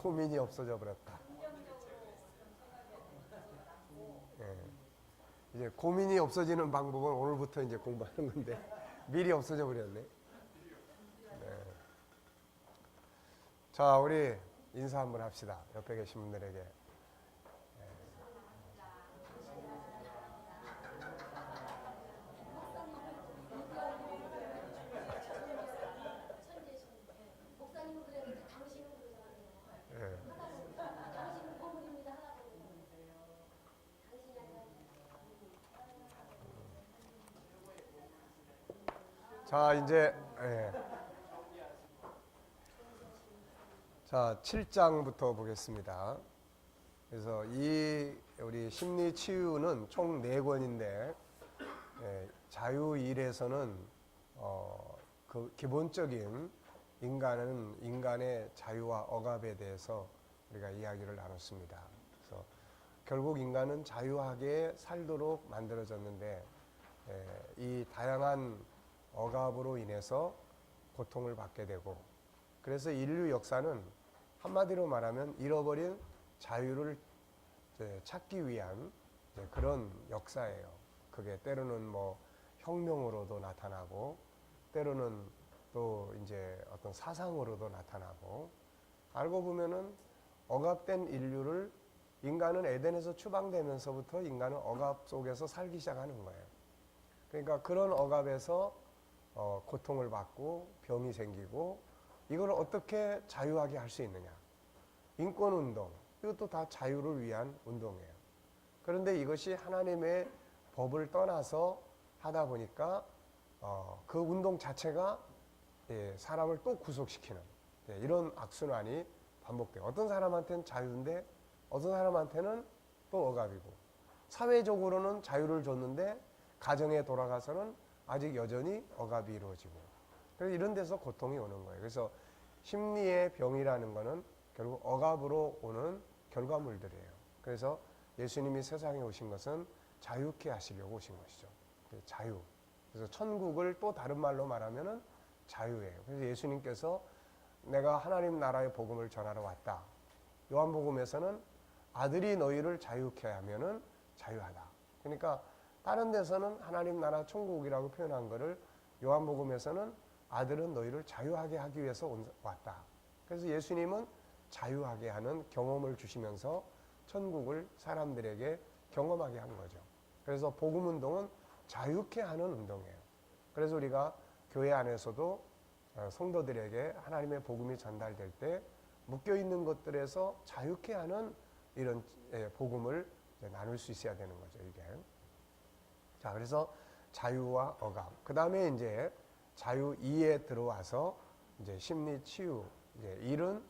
고민이 없어져 버렸다. 예. 이제 고민이 없어지는 방법은 오늘부터 이제 공부하는 건데 미리 없어져 버렸네. 네. 자, 우리 인사 한번 합시다. 옆에 계신 분들에게. 자, 이제 자, 7장부터 보겠습니다. 그래서 이 우리 심리 치유는 총 4권인데 자유일에서는 그 기본적인 인간의 자유와 억압에 대해서 우리가 이야기를 나눴습니다. 그래서 결국 인간은 자유하게 살도록 만들어졌는데 이 다양한 억압으로 인해서 고통을 받게 되고, 그래서 인류 역사는 한마디로 말하면 잃어버린 자유를 찾기 위한 그런 역사예요. 그게 때로는 뭐 혁명으로도 나타나고, 때로는 또 이제 어떤 사상으로도 나타나고, 알고 보면은 억압된 인류를, 인간은 에덴에서 추방되면서부터 인간은 억압 속에서 살기 시작하는 거예요. 그러니까 그런 억압에서 고통을 받고 병이 생기고, 이걸 어떻게 자유하게 할 수 있느냐. 인권운동, 이것도 다 자유를 위한 운동이에요. 그런데 이것이 하나님의 법을 떠나서 하다 보니까 그 운동 자체가 사람을 또 구속시키는 이런 악순환이 반복돼요. 어떤 사람한테는 자유인데 어떤 사람한테는 또 억압이고, 사회적으로는 자유를 줬는데 가정에 돌아가서는 아직 여전히 억압이 이루어지고, 그래서 이런 데서 고통이 오는 거예요. 그래서 심리의 병이라는 것은 결국 억압으로 오는 결과물들이에요. 그래서 예수님이 세상에 오신 것은 자유케 하시려고 오신 것이죠. 자유. 그래서 천국을 또 다른 말로 말하면은 자유예요. 그래서 예수님께서 내가 하나님 나라의 복음을 전하러 왔다. 요한복음에서는 아들이 너희를 자유케 하면은 자유하다. 그러니까 다른 데서는 하나님 나라 천국이라고 표현한 것을 요한복음에서는 아들은 너희를 자유하게 하기 위해서 왔다. 그래서 예수님은 자유하게 하는 경험을 주시면서 천국을 사람들에게 경험하게 한 거죠. 그래서 복음운동은 자유케 하는 운동이에요. 그래서 우리가 교회 안에서도 성도들에게 하나님의 복음이 전달될 때 묶여있는 것들에서 자유케 하는 이런 복음을 나눌 수 있어야 되는 거죠, 이게. 자, 그래서 자유와 억압. 그 다음에 이제 자유 2에 들어와서 이제 심리 치유. 이제 1은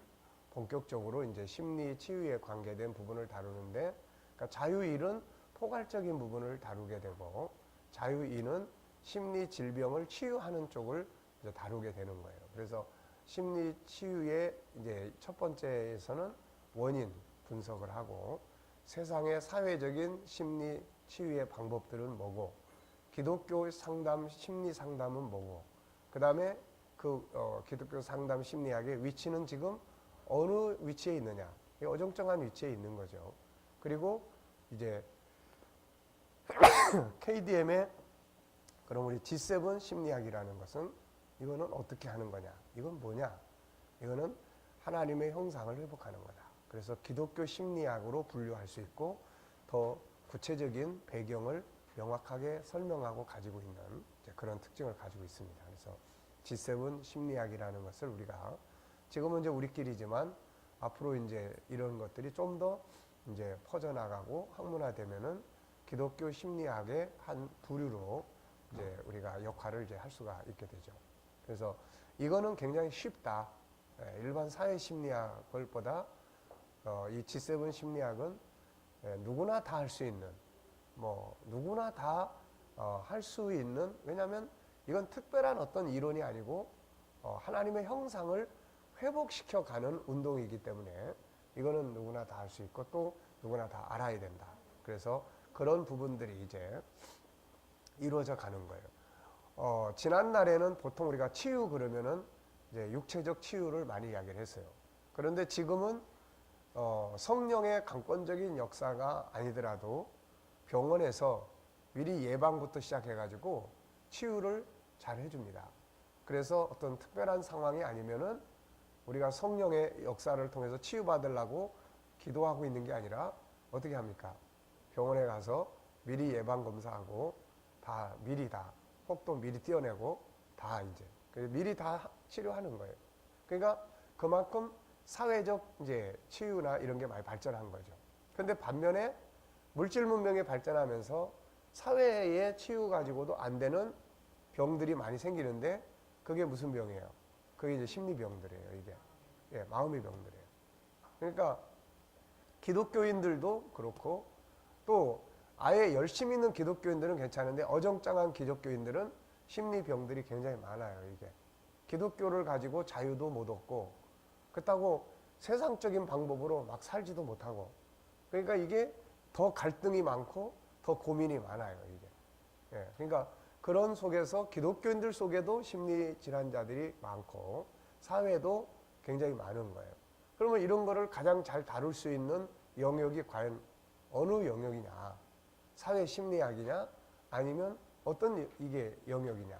본격적으로 이제 심리 치유에 관계된 부분을 다루는데, 그러니까 자유 1은 포괄적인 부분을 다루게 되고, 자유 2는 심리 질병을 치유하는 쪽을 이제 다루게 되는 거예요. 그래서 심리 치유의 이제 첫 번째에서는 원인 분석을 하고, 세상의 사회적인 심리 치유의 방법들은 뭐고, 기독교 상담 심리 상담은 뭐고, 그 다음에 기독교 상담 심리학의 위치는 지금 어느 위치에 있느냐, 어정쩡한 위치에 있는 거죠. 그리고 이제 KDM의 그럼 우리 G7 심리학이라는 것은 이거는 어떻게 하는 거냐, 이건 뭐냐, 이거는 하나님의 형상을 회복하는 거다. 그래서 기독교 심리학으로 분류할 수 있고, 더 구체적인 배경을 명확하게 설명하고 가지고 있는 그런 특징을 가지고 있습니다. 그래서 G7 심리학이라는 것을 우리가 지금은 이제 우리끼리지만 앞으로 이제 이런 것들이 좀 더 이제 퍼져나가고 학문화되면은 기독교 심리학의 한 부류로 이제 우리가 역할을 이제 할 수가 있게 되죠. 그래서 이거는 굉장히 쉽다. 일반 사회 심리학보다 이 G7 심리학은 누구나 다 할 수 있는, 누구나 다 할 수 있는, 왜냐하면 이건 특별한 어떤 이론이 아니고 하나님의 형상을 회복시켜가는 운동이기 때문에 이거는 누구나 다 할 수 있고 또 누구나 다 알아야 된다. 그래서 그런 부분들이 이제 이루어져 가는 거예요. 지난날에는 보통 우리가 치유 그러면은 이제 육체적 치유를 많이 이야기를 했어요. 그런데 지금은 성령의 강권적인 역사가 아니더라도 병원에서 미리 예방부터 시작해가지고 치유를 잘 해줍니다. 그래서 어떤 특별한 상황이 아니면은 우리가 성령의 역사를 통해서 치유받으려고 기도하고 있는 게 아니라 어떻게 합니까? 병원에 가서 미리 예방 검사하고 다 미리 다 혹도 미리 띄어내고 다 이제 미리 다 치료하는 거예요. 그러니까 그만큼 사회적 이제 치유나 이런 게 많이 발전한 거죠. 그런데 반면에 물질 문명이 발전하면서 사회의 치유 가지고도 안 되는 병들이 많이 생기는데 그게 무슨 병이에요? 그게 이제 심리병들이에요. 이게 마음의 병들이에요. 그러니까 기독교인들도 그렇고 또 아예 열심히 있는 기독교인들은 괜찮은데 어정쩡한 기독교인들은 심리병들이 굉장히 많아요. 이게 기독교를 가지고 자유도 못 얻고 그렇다고 세상적인 방법으로 막 살지도 못하고 그러니까 이게 더 갈등이 많고 더 고민이 많아요. 이게 그러니까 그런 속에서 기독교인들 속에도 심리 질환자들이 많고 사회도 굉장히 많은 거예요. 그러면 이런 거를 가장 잘 다룰 수 있는 영역이 과연 어느 영역이냐? 사회 심리학이냐? 아니면 어떤 이게 영역이냐?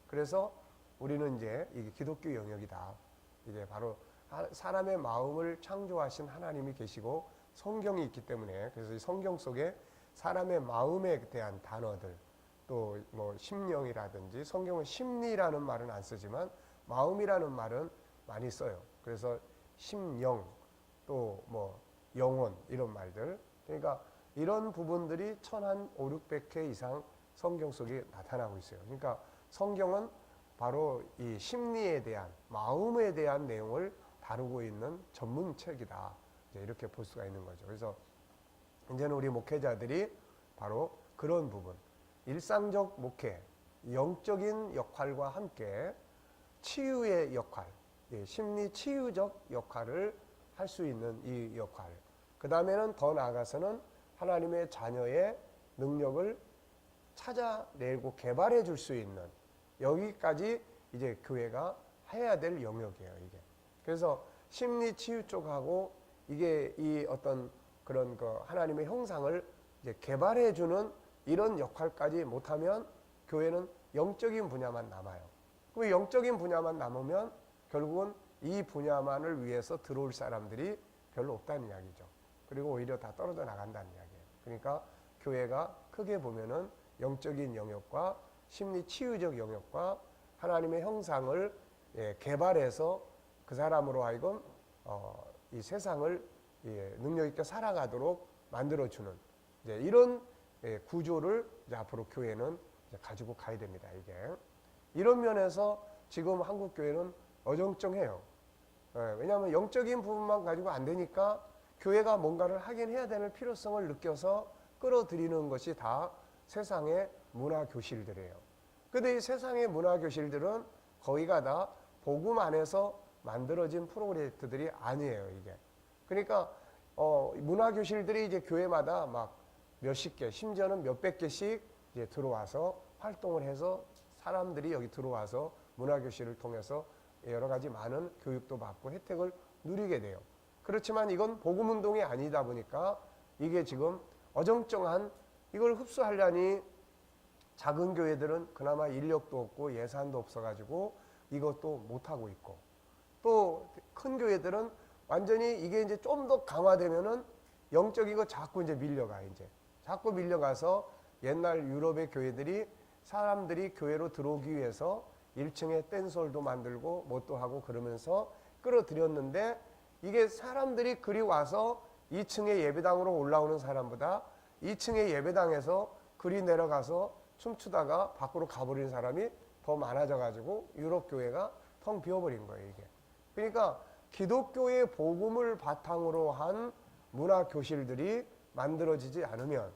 그래서 우리는 이제 이게 기독교 영역이다. 이게 바로 사람의 마음을 창조하신 하나님이 계시고 성경이 있기 때문에 그래서 이 성경 속에 사람의 마음에 대한 단어들 또 뭐 심령이라든지 성경은 심리라는 말은 안 쓰지만 마음이라는 말은 많이 써요. 그래서 심령 또 뭐 영혼 이런 말들 그러니까 이런 부분들이 1500~600회 이상 성경 속에 나타나고 있어요. 그러니까 성경은 바로 이 심리에 대한 마음에 대한 내용을 다루고 있는 전문책이다. 이렇게 볼 수가 있는 거죠. 그래서 이제는 우리 목회자들이 바로 그런 부분 일상적 목회, 영적인 역할과 함께 치유의 역할, 심리 치유적 역할을 할 수 있는 이 역할. 그 다음에는 더 나아가서는 하나님의 자녀의 능력을 찾아내고 개발해 줄 수 있는 여기까지 이제 교회가 해야 될 영역이에요, 이게. 그래서 심리 치유 쪽하고 이게 이 어떤 그런 그 하나님의 형상을 이제 개발해 주는 이런 역할까지 못하면 교회는 영적인 분야만 남아요. 그 영적인 분야만 남으면 결국은 이 분야만을 위해서 들어올 사람들이 별로 없다는 이야기죠. 그리고 오히려 다 떨어져 나간다는 이야기예요. 그러니까 교회가 크게 보면은 영적인 영역과 심리 치유적 영역과 하나님의 형상을 개발해서 그 사람으로 하여금 이 세상을 능력 있게 살아가도록 만들어주는 이런 구조를 이제 앞으로 교회는 이제 가지고 가야 됩니다. 이게 이런 면에서 지금 한국 교회는 어정쩡해요. 왜냐하면 영적인 부분만 가지고 안 되니까 교회가 뭔가를 하긴 해야 되는 필요성을 느껴서 끌어들이는 것이 다 세상의 문화교실들이에요. 근데 이 세상의 문화교실들은 거기가 다 복음 안에서 만들어진 프로젝트들이 아니에요, 이게. 그러니까, 문화교실들이 이제 교회마다 막 몇십 개, 심지어는 몇백 개씩 이제 들어와서 활동을 해서 사람들이 여기 들어와서 문화교실을 통해서 여러 가지 많은 교육도 받고 혜택을 누리게 돼요. 그렇지만 이건 복음운동이 아니다 보니까 이게 지금 어정쩡한 이걸 흡수하려니 작은 교회들은 그나마 인력도 없고 예산도 없어가지고 이것도 못하고 있고 또 큰 교회들은 완전히 이게 이제 좀 더 강화되면은 영적인 거 자꾸 이제 밀려가 자꾸 밀려가서 옛날 유럽의 교회들이 사람들이 교회로 들어오기 위해서 1층에 댄스홀도 만들고 뭣도 하고 그러면서 끌어들였는데 이게 사람들이 그리 와서 2층의 예배당으로 올라오는 사람보다 2층의 예배당에서 그리 내려가서 춤추다가 밖으로 가버린 사람이 더 많아져가지고 유럽 교회가 텅 비어버린 거예요, 이게. 그러니까 기독교의 복음을 바탕으로 한 문화교실들이 만들어지지 않으면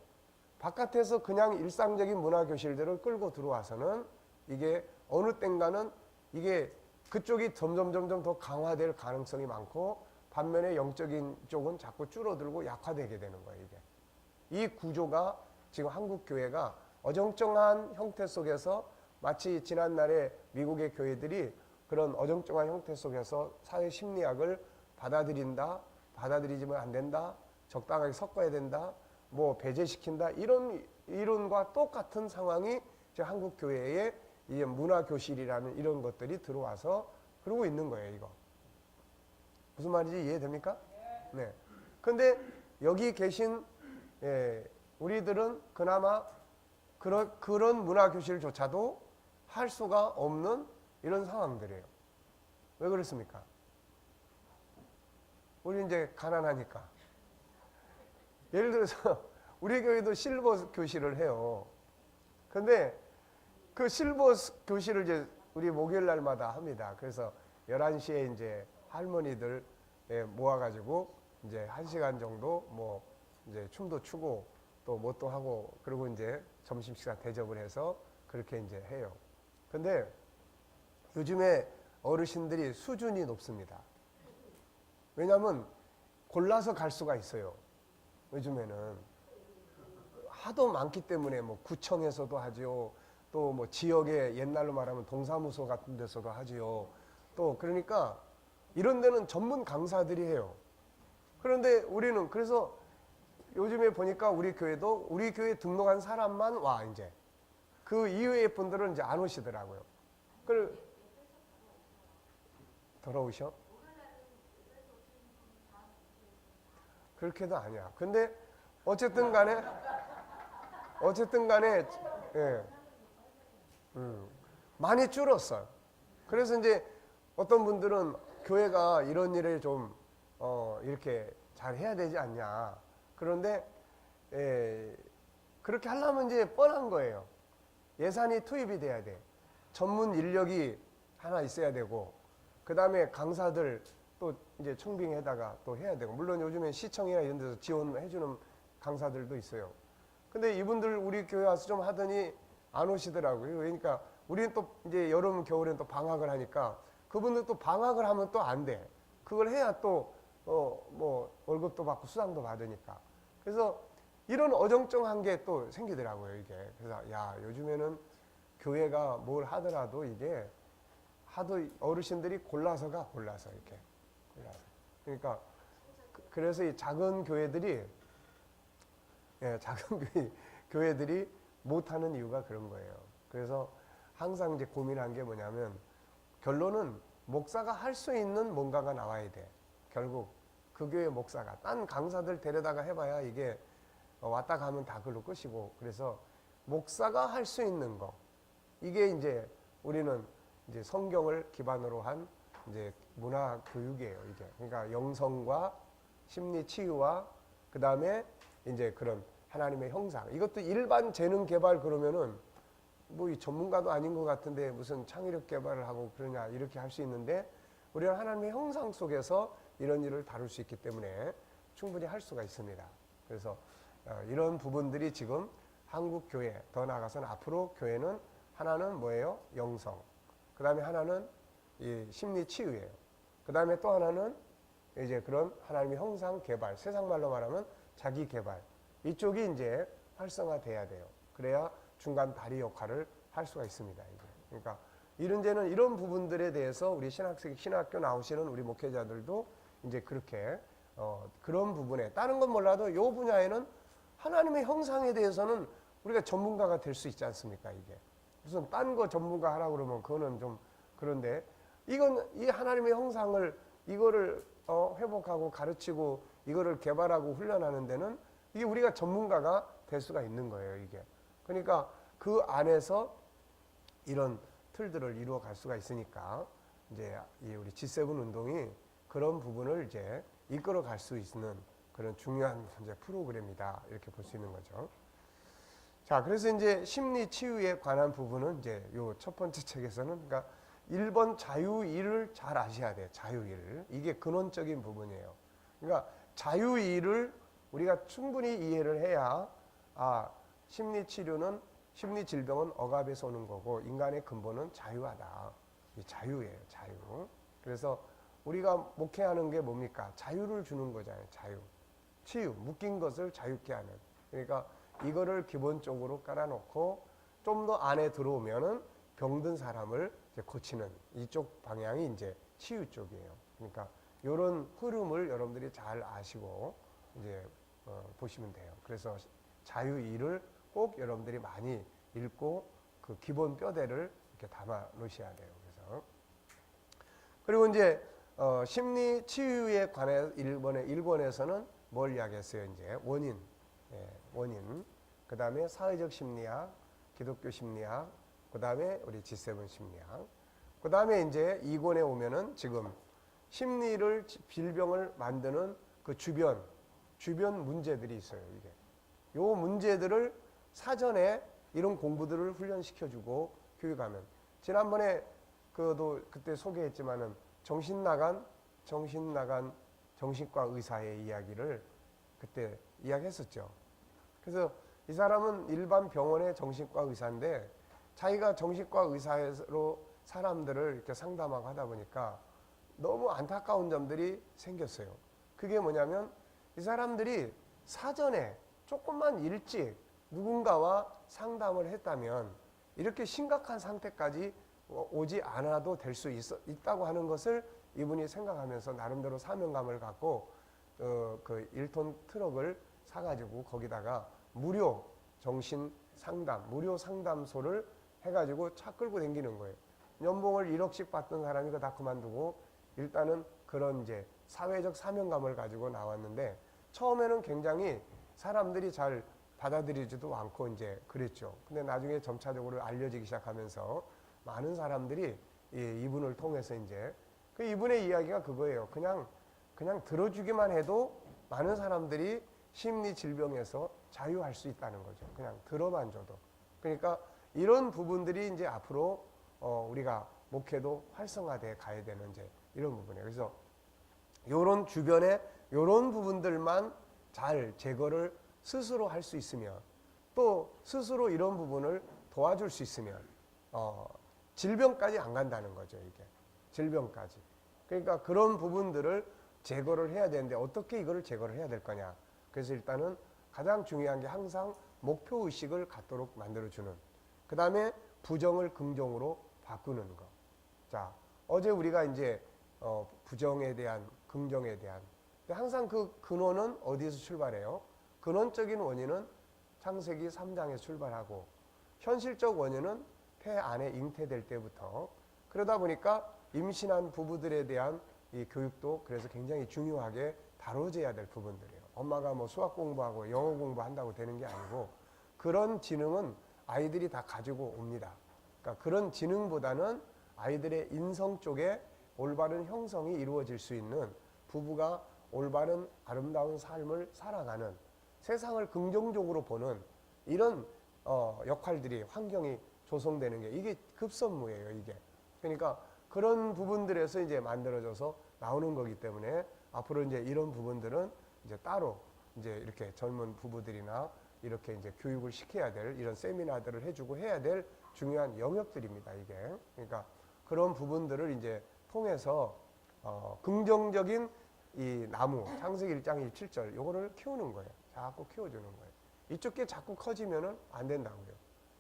바깥에서 그냥 일상적인 문화교실들을 끌고 들어와서는 이게 어느 땐가는 이게 그쪽이 점점 더 강화될 가능성이 많고 반면에 영적인 쪽은 자꾸 줄어들고 약화되게 되는 거예요, 이게. 이 구조가 지금 한국 교회가 어정쩡한 형태 속에서 마치 지난날에 미국의 교회들이 그런 어정쩡한 형태 속에서 사회 심리학을 받아들인다, 받아들이지면 안 된다, 적당하게 섞어야 된다, 뭐 배제시킨다, 이런 이론과 똑같은 상황이 이제 한국 교회에 이 문화교실이라는 이런 것들이 들어와서 그러고 있는 거예요. 이거 무슨 말인지 이해됩니까? 네. 근데 여기 계신 우리들은 그나마 그런 문화교실조차도 할 수가 없는 이런 상황들이에요. 왜 그렇습니까? 우리 이제 가난하니까. 예를 들어서 우리 교회도 실버 교실을 해요. 근데 그 실버 교실을 이제 우리 목요일 날마다 합니다. 그래서 11시에 이제 할머니들 모아가지고 이제 1시간 정도 뭐 이제 춤도 추고 또 뭐 또 하고 그리고 이제 점심시간 대접을 해서 그렇게 이제 해요. 근데 요즘에 어르신들이 수준이 높습니다. 왜냐하면 골라서 갈 수가 있어요. 요즘에는 하도 많기 때문에 뭐 구청에서도 하지요. 또 뭐 지역에 옛날로 말하면 동사무소 같은 데서도 하지요. 또 그러니까 이런 데는 전문 강사들이 해요. 그런데 우리는 그래서 요즘에 보니까 우리 교회도 우리 교회 등록한 사람만 와 이제 그 이외의 분들은 이제 안 오시더라고요. 돌아오셔? 그렇게도 아니야. 근데 어쨌든 간에 예, 많이 줄었어요. 그래서 이제 어떤 분들은 교회가 이런 일을 좀 이렇게 잘 해야 되지 않냐. 그런데 그렇게 하려면 이제 뻔한 거예요. 예산이 투입이 돼야 돼. 전문 인력이 하나 있어야 되고, 그 다음에 강사들 또 이제 청빙에다가 또 해야 되고, 물론 요즘에 시청이나 이런 데서 지원해주는 강사들도 있어요. 근데 이분들 우리 교회 와서 좀 하더니 안 오시더라고요. 그러니까 우리는 또 이제 여름, 겨울엔 또 방학을 하니까 그분들 또 방학을 하면 또 안 돼. 그걸 해야 또 뭐 월급도 받고 수당도 받으니까. 그래서 이런 어정쩡한 게 또 생기더라고요, 이게. 그래서 야, 요즘에는 교회가 뭘 하더라도 이게 하도 어르신들이 골라서 이렇게. 골라서. 그러니까 그래서 이 작은 교회들이 교회들이 못하는 이유가 그런 거예요. 그래서 항상 이제 고민한 게 뭐냐면 결론은 목사가 할 수 있는 뭔가가 나와야 돼. 결국 그 교회 목사가 딴 강사들 데려다가 해봐야 이게 왔다 가면 다 그걸로 끝이고, 그래서 목사가 할 수 있는 거, 이게 이제 우리는 이제 성경을 기반으로 한 이제 문화 교육이에요. 이게 그러니까 영성과 심리 치유와 그 다음에 이제 그런 하나님의 형상, 이것도 일반 재능 개발 그러면은 뭐 이 전문가도 아닌 것 같은데 무슨 창의력 개발을 하고 그러냐 이렇게 할 수 있는데, 우리는 하나님의 형상 속에서 이런 일을 다룰 수 있기 때문에 충분히 할 수가 있습니다. 그래서 이런 부분들이 지금 한국 교회, 더 나아가서는 앞으로 교회는 하나는 뭐예요? 영성. 그 다음에 하나는 이 심리 치유예요. 그 다음에 또 하나는 이제 그런 하나님의 형상 개발, 세상 말로 말하면 자기 개발. 이쪽이 이제 활성화돼야 돼요. 그래야 중간 다리 역할을 할 수가 있습니다. 이제. 그러니까 이런 부분들에 대해서 우리 신학교 나오시는 우리 목회자들도 이제 그렇게 그런 부분에 다른 건 몰라도 이 분야에는 하나님의 형상에 대해서는 우리가 전문가가 될 수 있지 않습니까? 이게 무슨 딴 거 전문가 하라고 그러면 그거는 좀 그런데 이건 이 하나님의 형상을 이거를 회복하고 가르치고 이거를 개발하고 훈련하는 데는 이게 우리가 전문가가 될 수가 있는 거예요. 이게 그러니까 그 안에서 이런 틀들을 이루어 갈 수가 있으니까 이제 이 우리 G7 운동이 그런 부분을 이제 이끌어 갈 수 있는 그런 중요한 현재 프로그램이다, 이렇게 볼 수 있는 거죠. 자, 그래서 이제 심리 치유에 관한 부분은 이제 요 첫 번째 책에서는 그러니까 1번 자유의를 잘 아셔야 돼요. 자유의를. 이게 근원적인 부분이에요. 그러니까 자유의를 우리가 충분히 이해를 해야 심리 치료는 심리 질병은 억압에서 오는 거고 인간의 근본은 자유하다. 이 자유예요, 자유. 그래서 우리가 목회하는 게 뭡니까? 자유를 주는 거잖아요, 자유. 치유, 묶인 것을 자유케 하는. 그러니까 이거를 기본적으로 깔아놓고 좀 더 안에 들어오면은 병든 사람을 이제 고치는 이쪽 방향이 이제 치유 쪽이에요. 그러니까 이런 흐름을 여러분들이 잘 아시고 이제 보시면 돼요. 그래서 자유일을 꼭 여러분들이 많이 읽고 그 기본 뼈대를 이렇게 담아 놓으셔야 돼요. 그래서 그리고 이제 심리 치유에 관해 1권에서는 뭘 이야기했어요? 이제 원인, 원인. 그 다음에 사회적 심리학, 기독교 심리학, 그 다음에 우리 G7 심리학. 그 다음에 이제 2권에 오면은 지금 심리를, 질병을 만드는 그 주변 문제들이 있어요, 이게. 요 문제들을 사전에 이런 공부들을 훈련시켜주고 교육하면. 지난번에 그때 소개했지만은 정신과 의사의 이야기를 그때 이야기했었죠. 그래서 이 사람은 일반 병원의 정신과 의사인데 자기가 정신과 의사로 사람들을 이렇게 상담하고 하다 보니까 너무 안타까운 점들이 생겼어요. 그게 뭐냐면 이 사람들이 사전에 조금만 일찍 누군가와 상담을 했다면 이렇게 심각한 상태까지 오지 않아도 될 수 있다고 하는 것을 이분이 생각하면서 나름대로 사명감을 갖고 그 1톤 트럭을 사가지고 거기다가 무료 정신 상담, 무료 상담소를 해가지고 차 끌고 다니는 거예요. 연봉을 1억씩 받던 사람이 그거 다 그만두고 일단은 그런 이제 사회적 사명감을 가지고 나왔는데 처음에는 굉장히 사람들이 잘 받아들이지도 않고 이제 그랬죠. 근데 나중에 점차적으로 알려지기 시작하면서 많은 사람들이 이분을 통해서 이제 그 이분의 이야기가 그거예요. 그냥 들어주기만 해도 많은 사람들이 심리 질병에서 자유할 수 있다는 거죠. 그냥 들어만 줘도. 그러니까 이런 부분들이 이제 앞으로 우리가 목회도 활성화돼 가야 되는 이제 이런 부분이에요. 그래서 요런 주변에 요런 부분들만 잘 제거를 스스로 할 수 있으면 또 스스로 이런 부분을 도와줄 수 있으면 질병까지 안 간다는 거죠. 이게 질병까지. 그러니까 그런 부분들을 제거를 해야 되는데 어떻게 이거를 제거를 해야 될 거냐. 그래서 일단은 가장 중요한 게 항상 목표의식을 갖도록 만들어주는, 그 다음에 부정을 긍정으로 바꾸는 거. 자, 어제 우리가 이제 부정에 대한, 긍정에 대한, 항상 그 근원은 어디에서 출발해요? 근원적인 원인은 창세기 3장에서 출발하고 현실적 원인은 폐 안에 잉태될 때부터, 그러다 보니까 임신한 부부들에 대한 이 교육도 그래서 굉장히 중요하게 다뤄져야 될 부분들이에요. 엄마가 뭐 수학 공부하고 영어 공부한다고 되는 게 아니고 그런 지능은 아이들이 다 가지고 옵니다. 그러니까 그런 지능보다는 아이들의 인성 쪽에 올바른 형성이 이루어질 수 있는, 부부가 올바른 아름다운 삶을 살아가는, 세상을 긍정적으로 보는 이런 역할들이, 환경이 조성되는 게 이게 급선무예요, 이게. 그러니까 그런 부분들에서 이제 만들어져서 나오는 거기 때문에 앞으로 이제 이런 부분들은 이제 따로 이제 이렇게 젊은 부부들이나 이렇게 이제 교육을 시켜야 될, 이런 세미나들을 해주고 해야 될 중요한 영역들입니다, 이게. 그러니까 그런 부분들을 이제 통해서 긍정적인 이 나무, 창세기 1장 17절 요거를 키우는 거예요. 자꾸 키워주는 거예요. 이쪽 게 자꾸 커지면은 안 된다고요.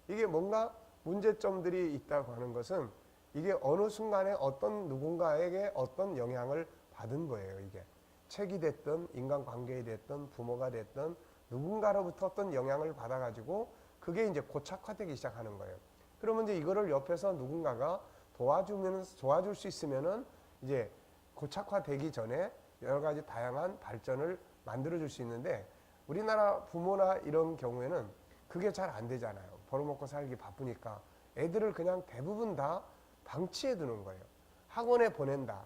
이게 뭔가 문제점들이 있다고 하는 것은 이게 어느 순간에 어떤 누군가에게 어떤 영향을 받은 거예요, 이게. 책이 됐든 인간관계에 됐든 부모가 됐든 누군가로부터 어떤 영향을 받아가지고 그게 이제 고착화되기 시작하는 거예요. 그러면 이제 이거를 옆에서 누군가가 도와줄 수 있으면은 이제 고착화되기 전에 여러 가지 다양한 발전을 만들어줄 수 있는데 우리나라 부모나 이런 경우에는 그게 잘 안 되잖아요. 벌어먹고 살기 바쁘니까 애들을 그냥 대부분 다 방치해 두는 거예요. 학원에 보낸다.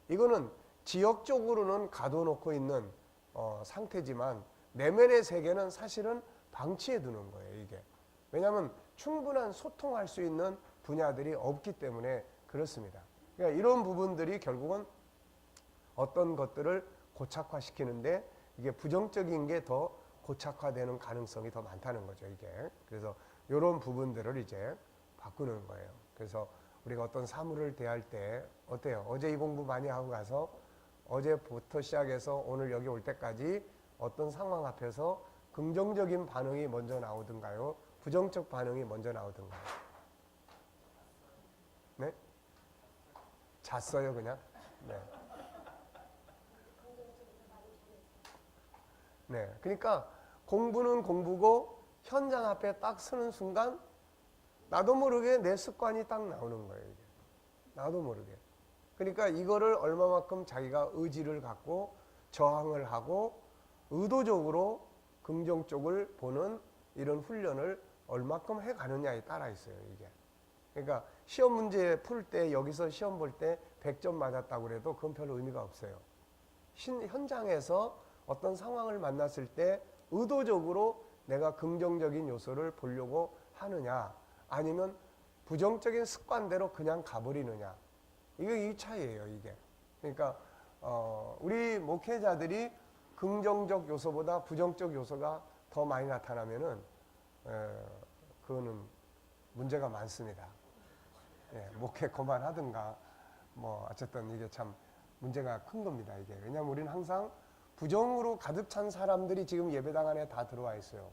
이거는 지역적으로는 가둬놓고 있는 상태지만 내면의 세계는 사실은 방치해 두는 거예요, 이게. 왜냐하면 충분한 소통할 수 있는 분야들이 없기 때문에 그렇습니다. 그러니까 이런 부분들이 결국은 어떤 것들을 고착화시키는데 이게 부정적인 게 더 고착화되는 가능성이 더 많다는 거죠, 이게. 그래서 이런 부분들을 이제 바꾸는 거예요. 그래서 우리가 어떤 사물을 대할 때 어때요? 어제 이 공부 많이 하고 가서 어제부터 시작해서 오늘 여기 올 때까지 어떤 상황 앞에서 긍정적인 반응이 먼저 나오든가요? 부정적 반응이 먼저 나오든가요? 네? 잤어요, 그냥? 네. 네. 그러니까 공부는 공부고 현장 앞에 딱 서는 순간 나도 모르게 내 습관이 딱 나오는 거예요. 이게. 나도 모르게. 그러니까 이거를 얼마만큼 자기가 의지를 갖고 저항을 하고 의도적으로 긍정 쪽을 보는 이런 훈련을 얼마큼 해가느냐에 따라 있어요. 이게. 그러니까 시험 문제 풀 때 여기서 시험 볼 때 100점 맞았다고 해도 그건 별 의미가 없어요. 현장에서 어떤 상황을 만났을 때 의도적으로 내가 긍정적인 요소를 보려고 하느냐 아니면 부정적인 습관대로 그냥 가버리느냐 이게 이 차이예요. 이게. 그러니까 우리 목회자들이 긍정적 요소보다 부정적 요소가 더 많이 나타나면은 그거는 문제가 많습니다. 예, 목회 그만하든가 뭐 어쨌든 이게 참 문제가 큰 겁니다. 이게. 왜냐하면 우리는 항상 부정으로 가득 찬 사람들이 지금 예배당 안에 다 들어와 있어요.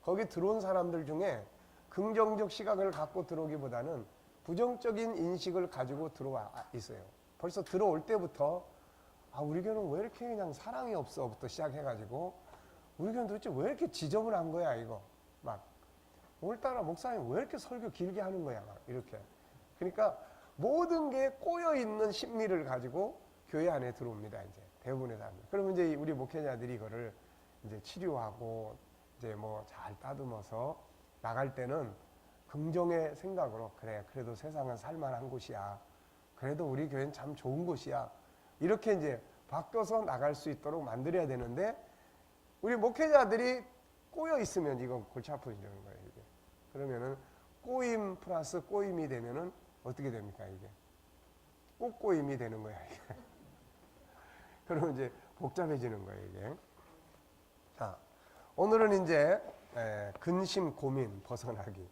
거기 들어온 사람들 중에 긍정적 시각을 갖고 들어오기보다는 부정적인 인식을 가지고 들어와 있어요. 벌써 들어올 때부터 우리 교회는 왜 이렇게 그냥 사랑이 없어부터 시작해가지고 우리 교회는 도대체 왜 이렇게 지저분한 거야 이거 막 오늘따라 목사님 왜 이렇게 설교 길게 하는 거야 막 이렇게. 그러니까 모든 게 꼬여있는 심리를 가지고 교회 안에 들어옵니다. 이제 대부분의 사람들. 그러면 이제 우리 목회자들이 이거를 이제 치료하고 이제 뭐 잘 따듬어서 나갈 때는 긍정의 생각으로 그래 그래도 세상은 살만한 곳이야. 그래도 우리 교회는 참 좋은 곳이야. 이렇게 이제 바뀌어서 나갈 수 있도록 만들어야 되는데 우리 목회자들이 꼬여 있으면 이건 골치 아프지는 거예요. 이게. 그러면은 꼬임 플러스 꼬임이 되면은 어떻게 됩니까 이게? 꼬꼬임이 되는 거야 이게. 그러면 이제 복잡해지는 거예요 이게. 자, 오늘은 이제 근심 고민 벗어나기.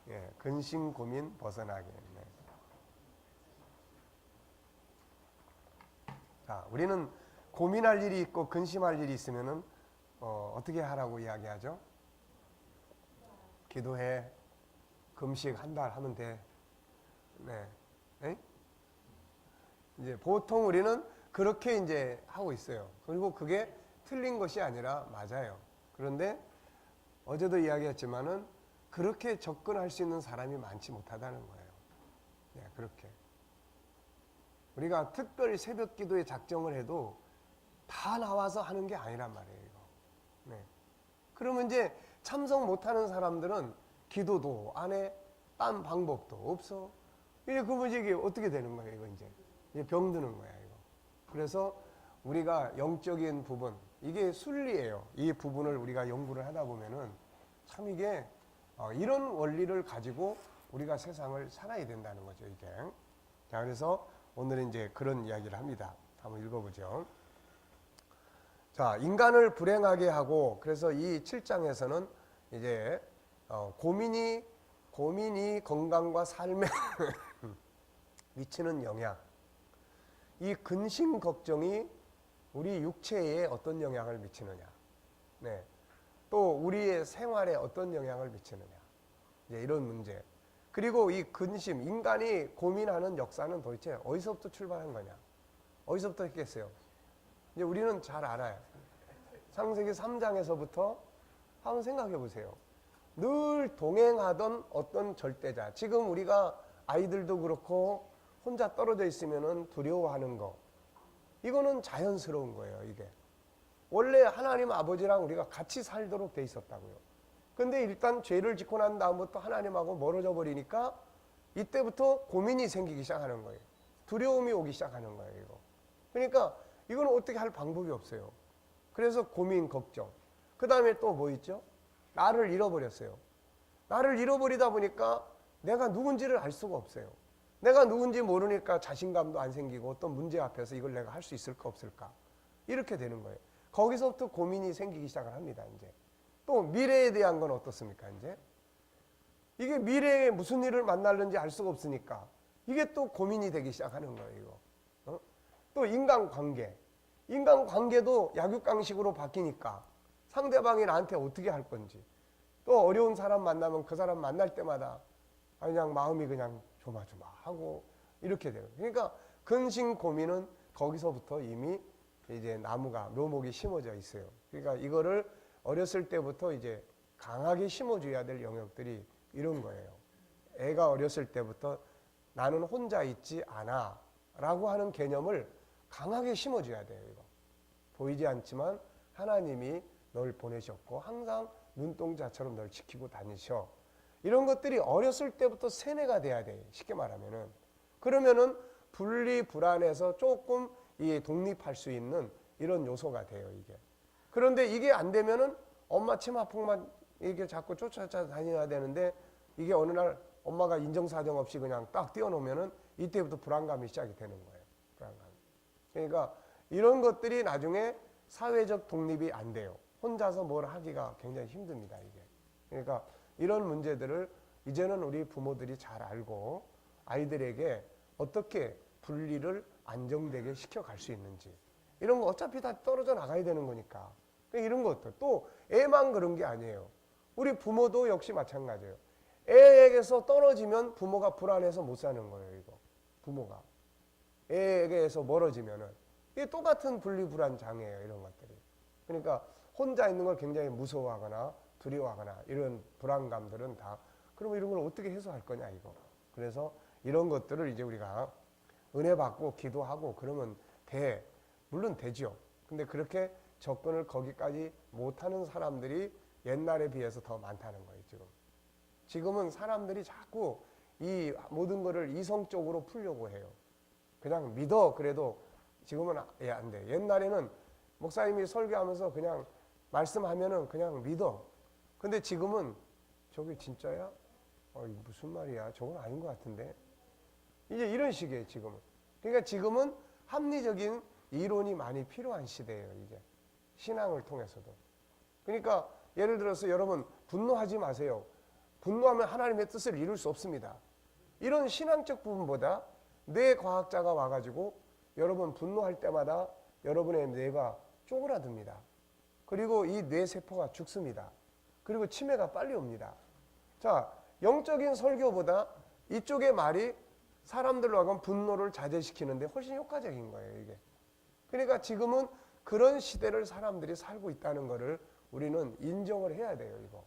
예, 근심 고민 벗어나기. 네. 자, 우리는 고민할 일이 있고 근심할 일이 있으면은 어떻게 하라고 이야기하죠? 기도해. 금식 한 달 하면 돼. 네. 에? 이제 보통 우리는 그렇게 이제 하고 있어요. 그리고 그게 틀린 것이 아니라 맞아요. 그런데 어제도 이야기했지만은 그렇게 접근할 수 있는 사람이 많지 못하다는 거예요. 네, 그렇게. 우리가 특별히 새벽 기도에 작정을 해도 다 나와서 하는 게 아니란 말이에요, 이거. 네. 그러면 이제 참석 못하는 사람들은 기도도 안 해, 딴 방법도 없어. 그러면 이게 어떻게 되는 거예요, 이거 이제. 이제 병드는 거야, 이거. 그래서 우리가 영적인 부분, 이게 순리예요. 이 부분을 우리가 연구를 하다 보면은 참 이게 이런 원리를 가지고 우리가 세상을 살아야 된다는 거죠, 이게. 자, 그래서 오늘은 이제 그런 이야기를 합니다. 한번 읽어보죠. 자, 인간을 불행하게 하고, 그래서 이 7장에서는 이제 고민이 건강과 삶에 미치는 영향, 이 근심 걱정이 우리 육체에 어떤 영향을 미치느냐, 네, 또 우리의 생활에 어떤 영향을 미치느냐, 이제 이런 문제. 그리고 이 근심, 인간이 고민하는 역사는 도대체 어디서부터 출발한 거냐? 어디서부터 했겠어요? 이제 우리는 잘 알아요. 창세기 3장에서부터 한번 생각해 보세요. 늘 동행하던 어떤 절대자. 지금 우리가 아이들도 그렇고 혼자 떨어져 있으면 두려워하는 거. 이거는 자연스러운 거예요, 이게. 원래 하나님 아버지랑 우리가 같이 살도록 돼 있었다고요. 근데 일단 죄를 짓고 난 다음부터 하나님하고 멀어져 버리니까 이때부터 고민이 생기기 시작하는 거예요. 두려움이 오기 시작하는 거예요, 이거. 그러니까 이거는 어떻게 할 방법이 없어요. 그래서 고민, 걱정. 그 다음에 또 뭐 있죠? 나를 잃어버렸어요. 나를 잃어버리다 보니까 내가 누군지를 알 수가 없어요. 내가 누군지 모르니까 자신감도 안 생기고 어떤 문제 앞에서 이걸 내가 할 수 있을까 없을까 이렇게 되는 거예요. 거기서부터 고민이 생기기 시작을 합니다. 이제 또 미래에 대한 건 어떻습니까? 이제 이게 미래에 무슨 일을 만날는지 알 수가 없으니까 이게 또 고민이 되기 시작하는 거예요. 이거. 또 인간관계도 약육강식으로 바뀌니까 상대방이 나한테 어떻게 할 건지, 또 어려운 사람 만나면 그 사람 만날 때마다 그냥 마음이 그냥 조마조마하고 이렇게 돼요. 그러니까 근심 고민은 거기서부터 이미 이제 나무가 묘목이 심어져 있어요. 그러니까 이거를 어렸을 때부터 이제 강하게 심어줘야 될 영역들이 이런 거예요. 애가 어렸을 때부터 나는 혼자 있지 않아 라고 하는 개념을 강하게 심어줘야 돼요. 이거. 보이지 않지만 하나님이 널 보내셨고 항상 눈동자처럼 널 지키고 다니셔. 이런 것들이 어렸을 때부터 세뇌가 돼야 돼. 쉽게 말하면은. 그러면은 분리 불안에서 조금 이 독립할 수 있는 이런 요소가 돼요, 이게. 그런데 이게 안 되면은 엄마 치마폭만 이게 자꾸 쫓아다녀야 되는데 이게 어느 날 엄마가 인정사정 없이 그냥 딱 띄워놓으면은 이때부터 불안감이 시작이 되는 거예요. 불안감. 그러니까 이런 것들이 나중에 사회적 독립이 안 돼요. 혼자서 뭘 하기가 굉장히 힘듭니다, 이게. 그러니까 이런 문제들을 이제는 우리 부모들이 잘 알고 아이들에게 어떻게 분리를 안정되게 시켜갈 수 있는지. 이런 거 어차피 다 떨어져 나가야 되는 거니까. 이런 것들. 또 애만 그런 게 아니에요. 우리 부모도 역시 마찬가지예요. 애에게서 떨어지면 부모가 불안해서 못 사는 거예요, 이거. 부모가. 애에게서 멀어지면은. 이게 똑같은 분리불안 장애예요, 이런 것들이. 그러니까 혼자 있는 걸 굉장히 무서워하거나 두려워하거나 이런 불안감들은 다, 그러면 이런 걸 어떻게 해소할 거냐, 이거. 그래서 이런 것들을 이제 우리가 은혜 받고 기도하고 그러면 물론 되죠. 근데 그렇게 접근을 거기까지 못하는 사람들이 옛날에 비해서 더 많다는 거예요, 지금. 지금은 사람들이 자꾸 이 모든 거를 이성적으로 풀려고 해요. 그냥 믿어. 그래도 지금은 안 돼. 옛날에는 목사님이 설교하면서 그냥 말씀하면은 그냥 믿어. 근데 지금은 저게 진짜야? 무슨 말이야? 저건 아닌 것 같은데. 이제 이런 식이에요, 지금은. 그러니까 지금은 합리적인 이론이 많이 필요한 시대예요, 이제. 신앙을 통해서도. 그러니까 예를 들어서 여러분 분노하지 마세요. 분노하면 하나님의 뜻을 이룰 수 없습니다. 이런 신앙적 부분보다 뇌과학자가 와가지고 여러분 분노할 때마다 여러분의 뇌가 쪼그라듭니다. 그리고 이 뇌세포가 죽습니다. 그리고 치매가 빨리 옵니다. 자, 영적인 설교보다 이쪽의 말이 사람들로 하여금 분노를 자제시키는데 훨씬 효과적인 거예요, 이게. 그러니까 지금은 그런 시대를 사람들이 살고 있다는 것을 우리는 인정을 해야 돼요, 이거.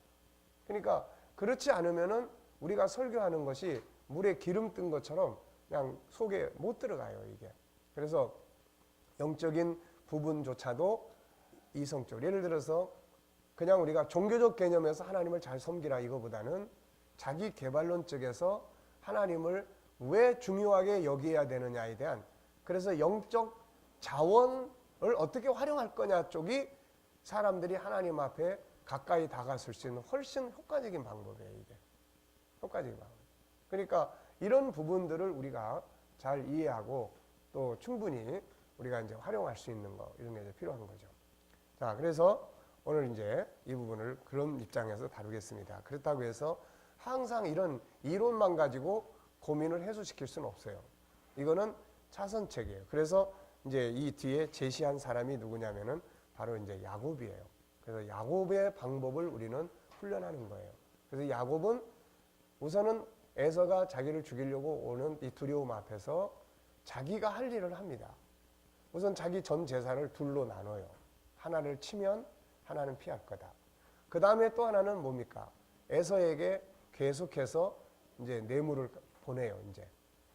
그러니까 그렇지 않으면은 우리가 설교하는 것이 물에 기름 뜬 것처럼 그냥 속에 못 들어가요, 이게. 그래서 영적인 부분조차도 이성적. 예를 들어서 그냥 우리가 종교적 개념에서 하나님을 잘 섬기라 이거보다는 자기 개발론 쪽에서 하나님을 왜 중요하게 여겨야 되느냐에 대한, 그래서 영적 자원을 어떻게 활용할 거냐 쪽이 사람들이 하나님 앞에 가까이 다가설 수 있는 훨씬 효과적인 방법이에요, 이게. 효과적인 방법. 그러니까 이런 부분들을 우리가 잘 이해하고 또 충분히 우리가 이제 활용할 수 있는 거, 이런 게 이제 필요한 거죠. 자, 그래서 오늘 이제 이 부분을 그런 입장에서 다루겠습니다. 그렇다고 해서 항상 이런 이론만 가지고 고민을 해소시킬 수는 없어요. 이거는 차선책이에요. 그래서 이제 이 뒤에 제시한 사람이 누구냐면은 바로 이제 야곱이에요. 그래서 야곱의 방법을 우리는 훈련하는 거예요. 그래서 야곱은 우선은 에서가 자기를 죽이려고 오는 이 두려움 앞에서 자기가 할 일을 합니다. 우선 자기 전 재산을 둘로 나눠요. 하나를 치면 하나는 피할 거다. 그 다음에 또 하나는 뭡니까? 에서에게 계속해서 이제 뇌물을 보내요, 이제.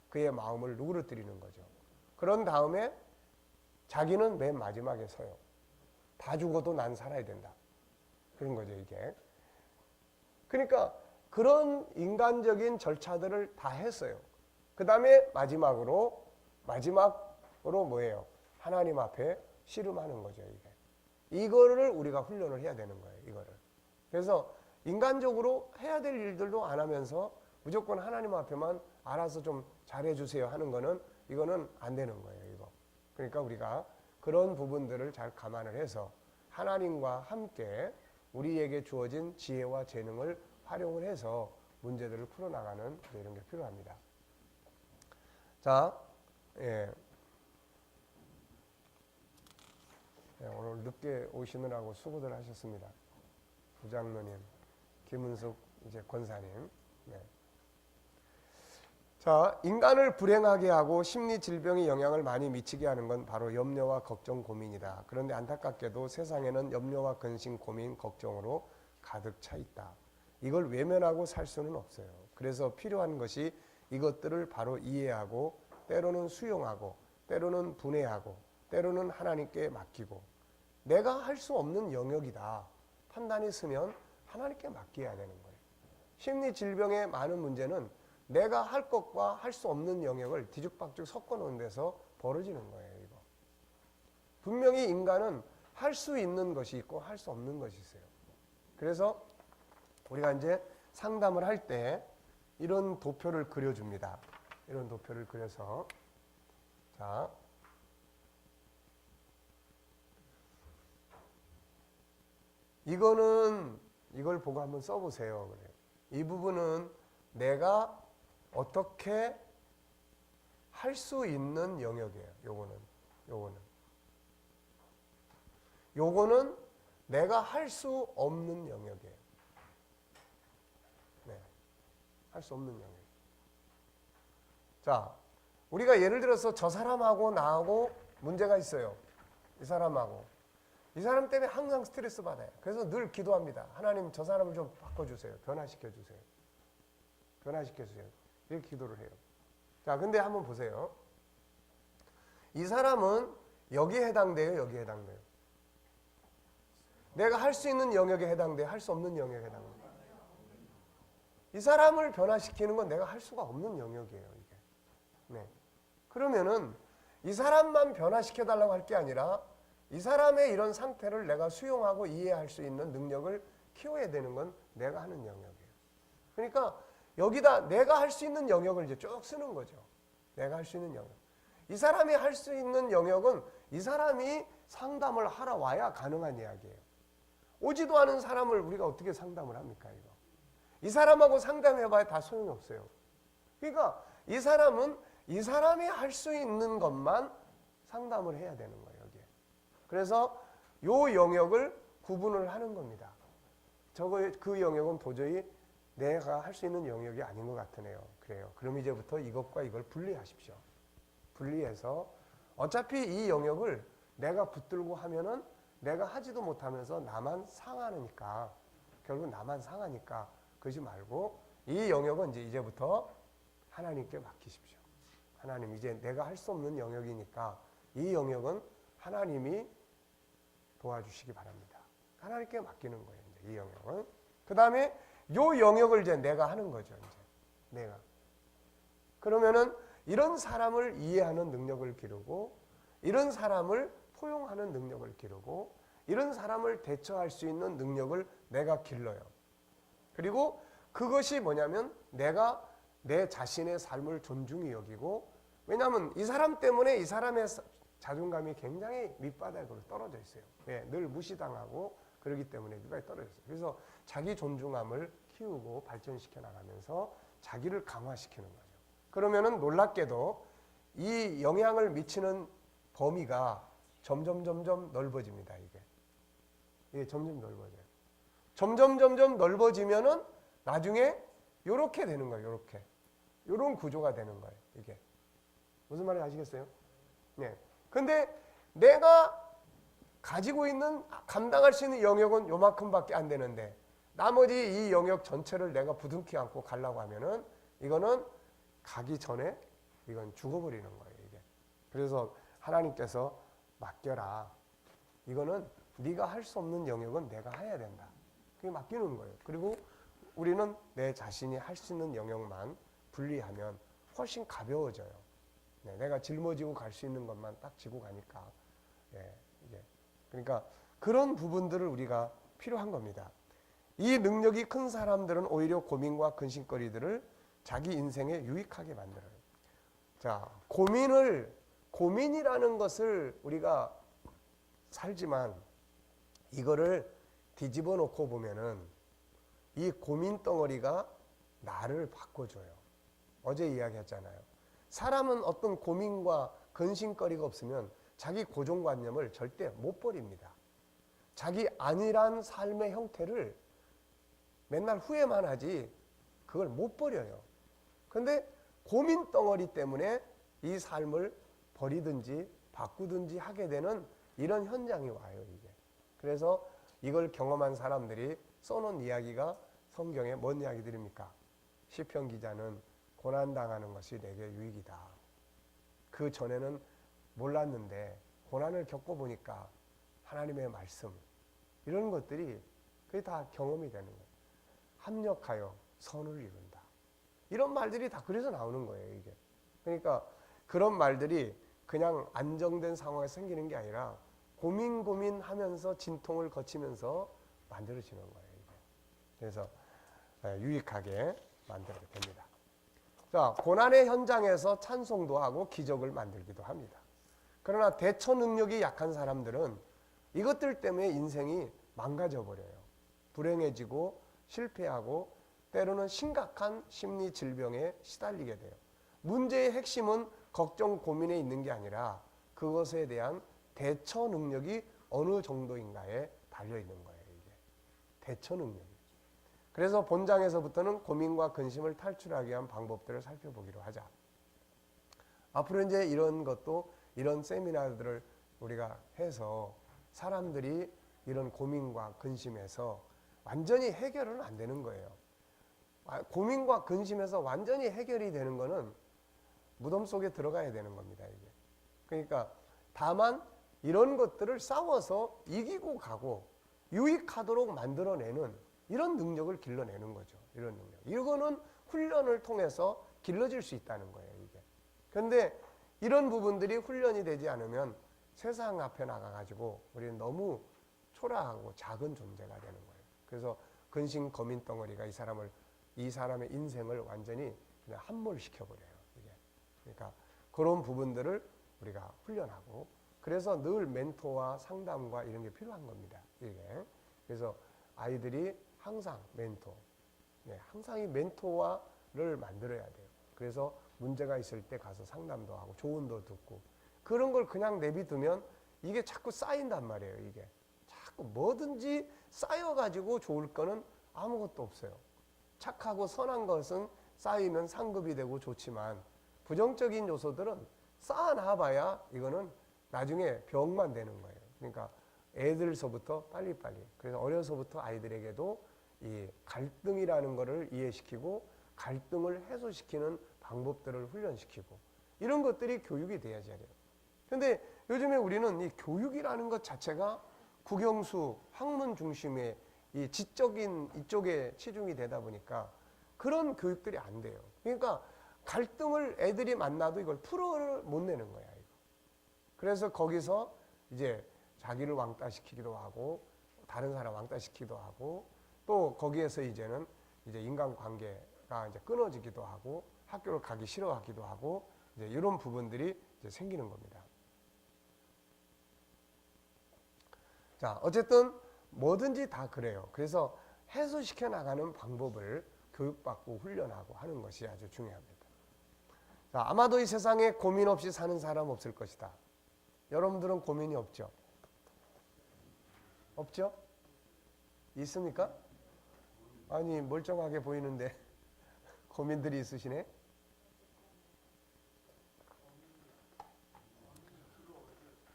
그의 마음을 누그러뜨리는 거죠. 그런 다음에 자기는 맨 마지막에 서요. 다 죽어도 난 살아야 된다. 그런 거죠, 이게. 그러니까 그런 인간적인 절차들을 다 했어요. 그 다음에 마지막으로 뭐예요? 하나님 앞에 씨름하는 거죠, 이게. 이거를 우리가 훈련을 해야 되는 거예요, 이거를. 그래서 인간적으로 해야 될 일들도 안 하면서 무조건 하나님 앞에만 알아서 좀 잘해주세요 하는 거는, 이거는 안 되는 거예요, 이거. 그러니까 우리가 그런 부분들을 잘 감안을 해서 하나님과 함께 우리에게 주어진 지혜와 재능을 활용을 해서 문제들을 풀어나가는 이런 게 필요합니다. 자, 오늘 늦게 오시느라고 수고들 하셨습니다. 부장로님, 김은숙 이제 권사님. 네. 자, 인간을 불행하게 하고 심리 질병에 영향을 많이 미치게 하는 건 바로 염려와 걱정, 고민이다. 그런데 안타깝게도 세상에는 염려와 근심, 고민, 걱정으로 가득 차 있다. 이걸 외면하고 살 수는 없어요. 그래서 필요한 것이 이것들을 바로 이해하고 때로는 수용하고 때로는 분해하고 때로는 하나님께 맡기고 내가 할 수 없는 영역이다. 판단이 서면 하나님께 맡겨야 되는 거예요. 심리 질병의 많은 문제는 내가 할 것과 할 수 없는 영역을 뒤죽박죽 섞어놓은 데서 벌어지는 거예요. 이거. 분명히 인간은 할 수 있는 것이 있고 할 수 없는 것이 있어요. 그래서 우리가 이제 상담을 할 때 이런 도표를 그려줍니다. 이런 도표를 그려서 자, 이걸 보고 한번 써보세요. 그래요. 이 부분은 내가 어떻게 할 수 있는 영역이에요. 요거는 내가 할 수 없는 영역이에요. 네, 할 수 없는 영역. 자, 우리가 예를 들어서 저 사람하고 나하고 문제가 있어요. 이 사람하고. 이 사람 때문에 항상 스트레스 받아요. 그래서 늘 기도합니다. 하나님 저 사람을 좀 바꿔주세요. 변화시켜주세요. 변화시켜주세요. 이렇게 기도를 해요. 자, 근데 한번 보세요. 이 사람은 여기에 해당돼요? 여기에 해당돼요? 내가 할 수 있는 영역에 해당돼요? 할 수 없는 영역에 해당돼요? 이 사람을 변화시키는 건 내가 할 수가 없는 영역이에요. 이게. 네. 그러면은 이 사람만 변화시켜달라고 할 게 아니라 이 사람의 이런 상태를 내가 수용하고 이해할 수 있는 능력을 키워야 되는 건 내가 하는 영역이에요. 그러니까 여기다 내가 할 수 있는 영역을 이제 쭉 쓰는 거죠. 내가 할 수 있는 영역. 이 사람이 할 수 있는 영역은 이 사람이 상담을 하러 와야 가능한 이야기예요. 오지도 않은 사람을 우리가 어떻게 상담을 합니까, 이거? 이 사람하고 상담해봐야 다 소용이 없어요. 그러니까 이 사람은 이 사람이 할 수 있는 것만 상담을 해야 되는 거예요, 여기에. 그래서 요 영역을 구분을 하는 겁니다. 그 영역은 도저히 내가 할 수 있는 영역이 아닌 것 같으네요. 그래요. 그럼 이제부터 이것과 이걸 분리하십시오. 분리해서 어차피 이 영역을 내가 붙들고 하면은 내가 하지도 못하면서 나만 상하니까 결국 나만 상하니까 그러지 말고 이 영역은 이제부터 하나님께 맡기십시오. 하나님 이제 내가 할 수 없는 영역이니까 이 영역은 하나님이 도와주시기 바랍니다. 하나님께 맡기는 거예요. 이제 이 영역은. 그 다음에 요 영역을 이제 내가 하는 거죠. 이제 내가. 그러면은 이런 사람을 이해하는 능력을 기르고 이런 사람을 포용하는 능력을 기르고 이런 사람을 대처할 수 있는 능력을 내가 길러요. 그리고 그것이 뭐냐면 내가 내 자신의 삶을 존중히 여기고 왜냐하면 이 사람 때문에 이 사람의 자존감이 굉장히 밑바닥으로 떨어져 있어요. 네, 늘 무시당하고 그러기 때문에 밑바닥에 떨어져 있어요. 그래서 자기 존중함을 키우고 발전시켜 나가면서 자기를 강화시키는 거죠. 그러면은 놀랍게도 이 영향을 미치는 범위가 점점 넓어집니다. 이게 점점 넓어져요. 점점 넓어지면은 나중에 요렇게 되는 거예요. 요렇게. 요런 구조가 되는 거예요. 이게. 무슨 말인지 아시겠어요? 네. 근데 내가 가지고 있는 감당할 수 있는 영역은 요만큼밖에 안 되는데 나머지 이 영역 전체를 내가 부둥키 안고 가려고 하면은 이거는 가기 전에 이건 죽어버리는 거예요. 이게. 그래서 하나님께서 맡겨라. 이거는 네가 할 수 없는 영역은 내가 해야 된다. 그게 맡기는 거예요. 그리고 우리는 내 자신이 할 수 있는 영역만 분리하면 훨씬 가벼워져요. 네, 내가 짊어지고 갈 수 있는 것만 딱 지고 가니까. 예, 이게. 그러니까 그런 부분들을 우리가 필요한 겁니다. 이 능력이 큰 사람들은 오히려 고민과 근심거리들을 자기 인생에 유익하게 만들어요. 자, 고민이라는 것을 우리가 살지만 이거를 뒤집어 놓고 보면은 이 고민 덩어리가 나를 바꿔줘요. 어제 이야기했잖아요. 사람은 어떤 고민과 근심거리가 없으면 자기 고정관념을 절대 못 버립니다. 자기 안일한 삶의 형태를 맨날 후회만 하지 그걸 못 버려요. 근데 고민 덩어리 때문에 이 삶을 버리든지 바꾸든지 하게 되는 이런 현장이 와요, 이게. 그래서 이걸 경험한 사람들이 써놓은 이야기가 성경에 뭔 이야기들입니까? 시편 기자는 고난당하는 것이 내게 유익이다. 그 전에는 몰랐는데 고난을 겪어보니까 하나님의 말씀, 이런 것들이 그게 다 경험이 되는 거예요. 합력하여 선을 이룬다. 이런 말들이 다 그래서 나오는 거예요, 이게. 그러니까 그런 말들이 그냥 안정된 상황에서 생기는 게 아니라 고민하면서 진통을 거치면서 만들어지는 거예요, 이게. 그래서 유익하게 만들게 됩니다. 자, 고난의 현장에서 찬송도 하고 기적을 만들기도 합니다. 그러나 대처 능력이 약한 사람들은 이것들 때문에 인생이 망가져 버려요. 불행해지고 실패하고 때로는 심각한 심리 질병에 시달리게 돼요. 문제의 핵심은 걱정, 고민에 있는 게 아니라 그것에 대한 대처 능력이 어느 정도인가에 달려 있는 거예요, 이게. 대처 능력이. 그래서 본장에서부터는 고민과 근심을 탈출하기 위한 방법들을 살펴보기로 하자. 앞으로 이제 이런 것도, 이런 세미나들을 우리가 해서 사람들이 이런 고민과 근심에서 완전히 해결은 안 되는 거예요. 고민과 근심에서 완전히 해결이 되는 거는 무덤 속에 들어가야 되는 겁니다, 이게. 그러니까 다만 이런 것들을 싸워서 이기고 가고 유익하도록 만들어내는 이런 능력을 길러내는 거죠. 이런 능력. 이거는 훈련을 통해서 길러질 수 있다는 거예요, 이게. 그런데 이런 부분들이 훈련이 되지 않으면 세상 앞에 나가가지고 우리는 너무 초라하고 작은 존재가 되는 거예요. 그래서 근심 고민 덩어리가 이 사람의 인생을 완전히 그냥 함몰시켜버려요, 이게. 그러니까 그런 부분들을 우리가 훈련하고, 그래서 늘 멘토와 상담과 이런 게 필요한 겁니다, 이게. 그래서 아이들이 항상 멘토, 항상 이 멘토와를 만들어야 돼요. 그래서 문제가 있을 때 가서 상담도 하고 조언도 듣고, 그런 걸 그냥 내비두면 이게 자꾸 쌓인단 말이에요, 이게. 자꾸 뭐든지 쌓여가지고 좋을 거는 아무것도 없어요. 착하고 선한 것은 쌓이면 상급이 되고 좋지만 부정적인 요소들은 쌓아놔봐야 이거는 나중에 병만 되는 거예요. 그러니까 애들서부터 빨리빨리, 그래서 어려서부터 아이들에게도 이 갈등이라는 것을 이해시키고 갈등을 해소시키는 방법들을 훈련시키고, 이런 것들이 교육이 돼야지 돼요. 근데 요즘에 우리는 이 교육이라는 것 자체가 국영수, 학문 중심의 이 지적인 이쪽에 치중이 되다 보니까 그런 교육들이 안 돼요. 그러니까 갈등을 애들이 만나도 이걸 풀어를 못 내는 거야, 이거. 그래서 거기서 이제 자기를 왕따시키기도 하고 다른 사람 왕따시키기도 하고, 또 거기에서 이제는 이제 인간관계가 이제 끊어지기도 하고 학교를 가기 싫어하기도 하고, 이제 이런 부분들이 이제 생기는 겁니다. 자, 어쨌든 뭐든지 다 그래요. 그래서 해소시켜 나가는 방법을 교육받고 훈련하고 하는 것이 아주 중요합니다. 자, 아마도 이 세상에 고민 없이 사는 사람 없을 것이다. 여러분들은 고민이 없죠? 없죠? 있습니까? 아니, 멀쩡하게 보이는데 고민들이 있으시네?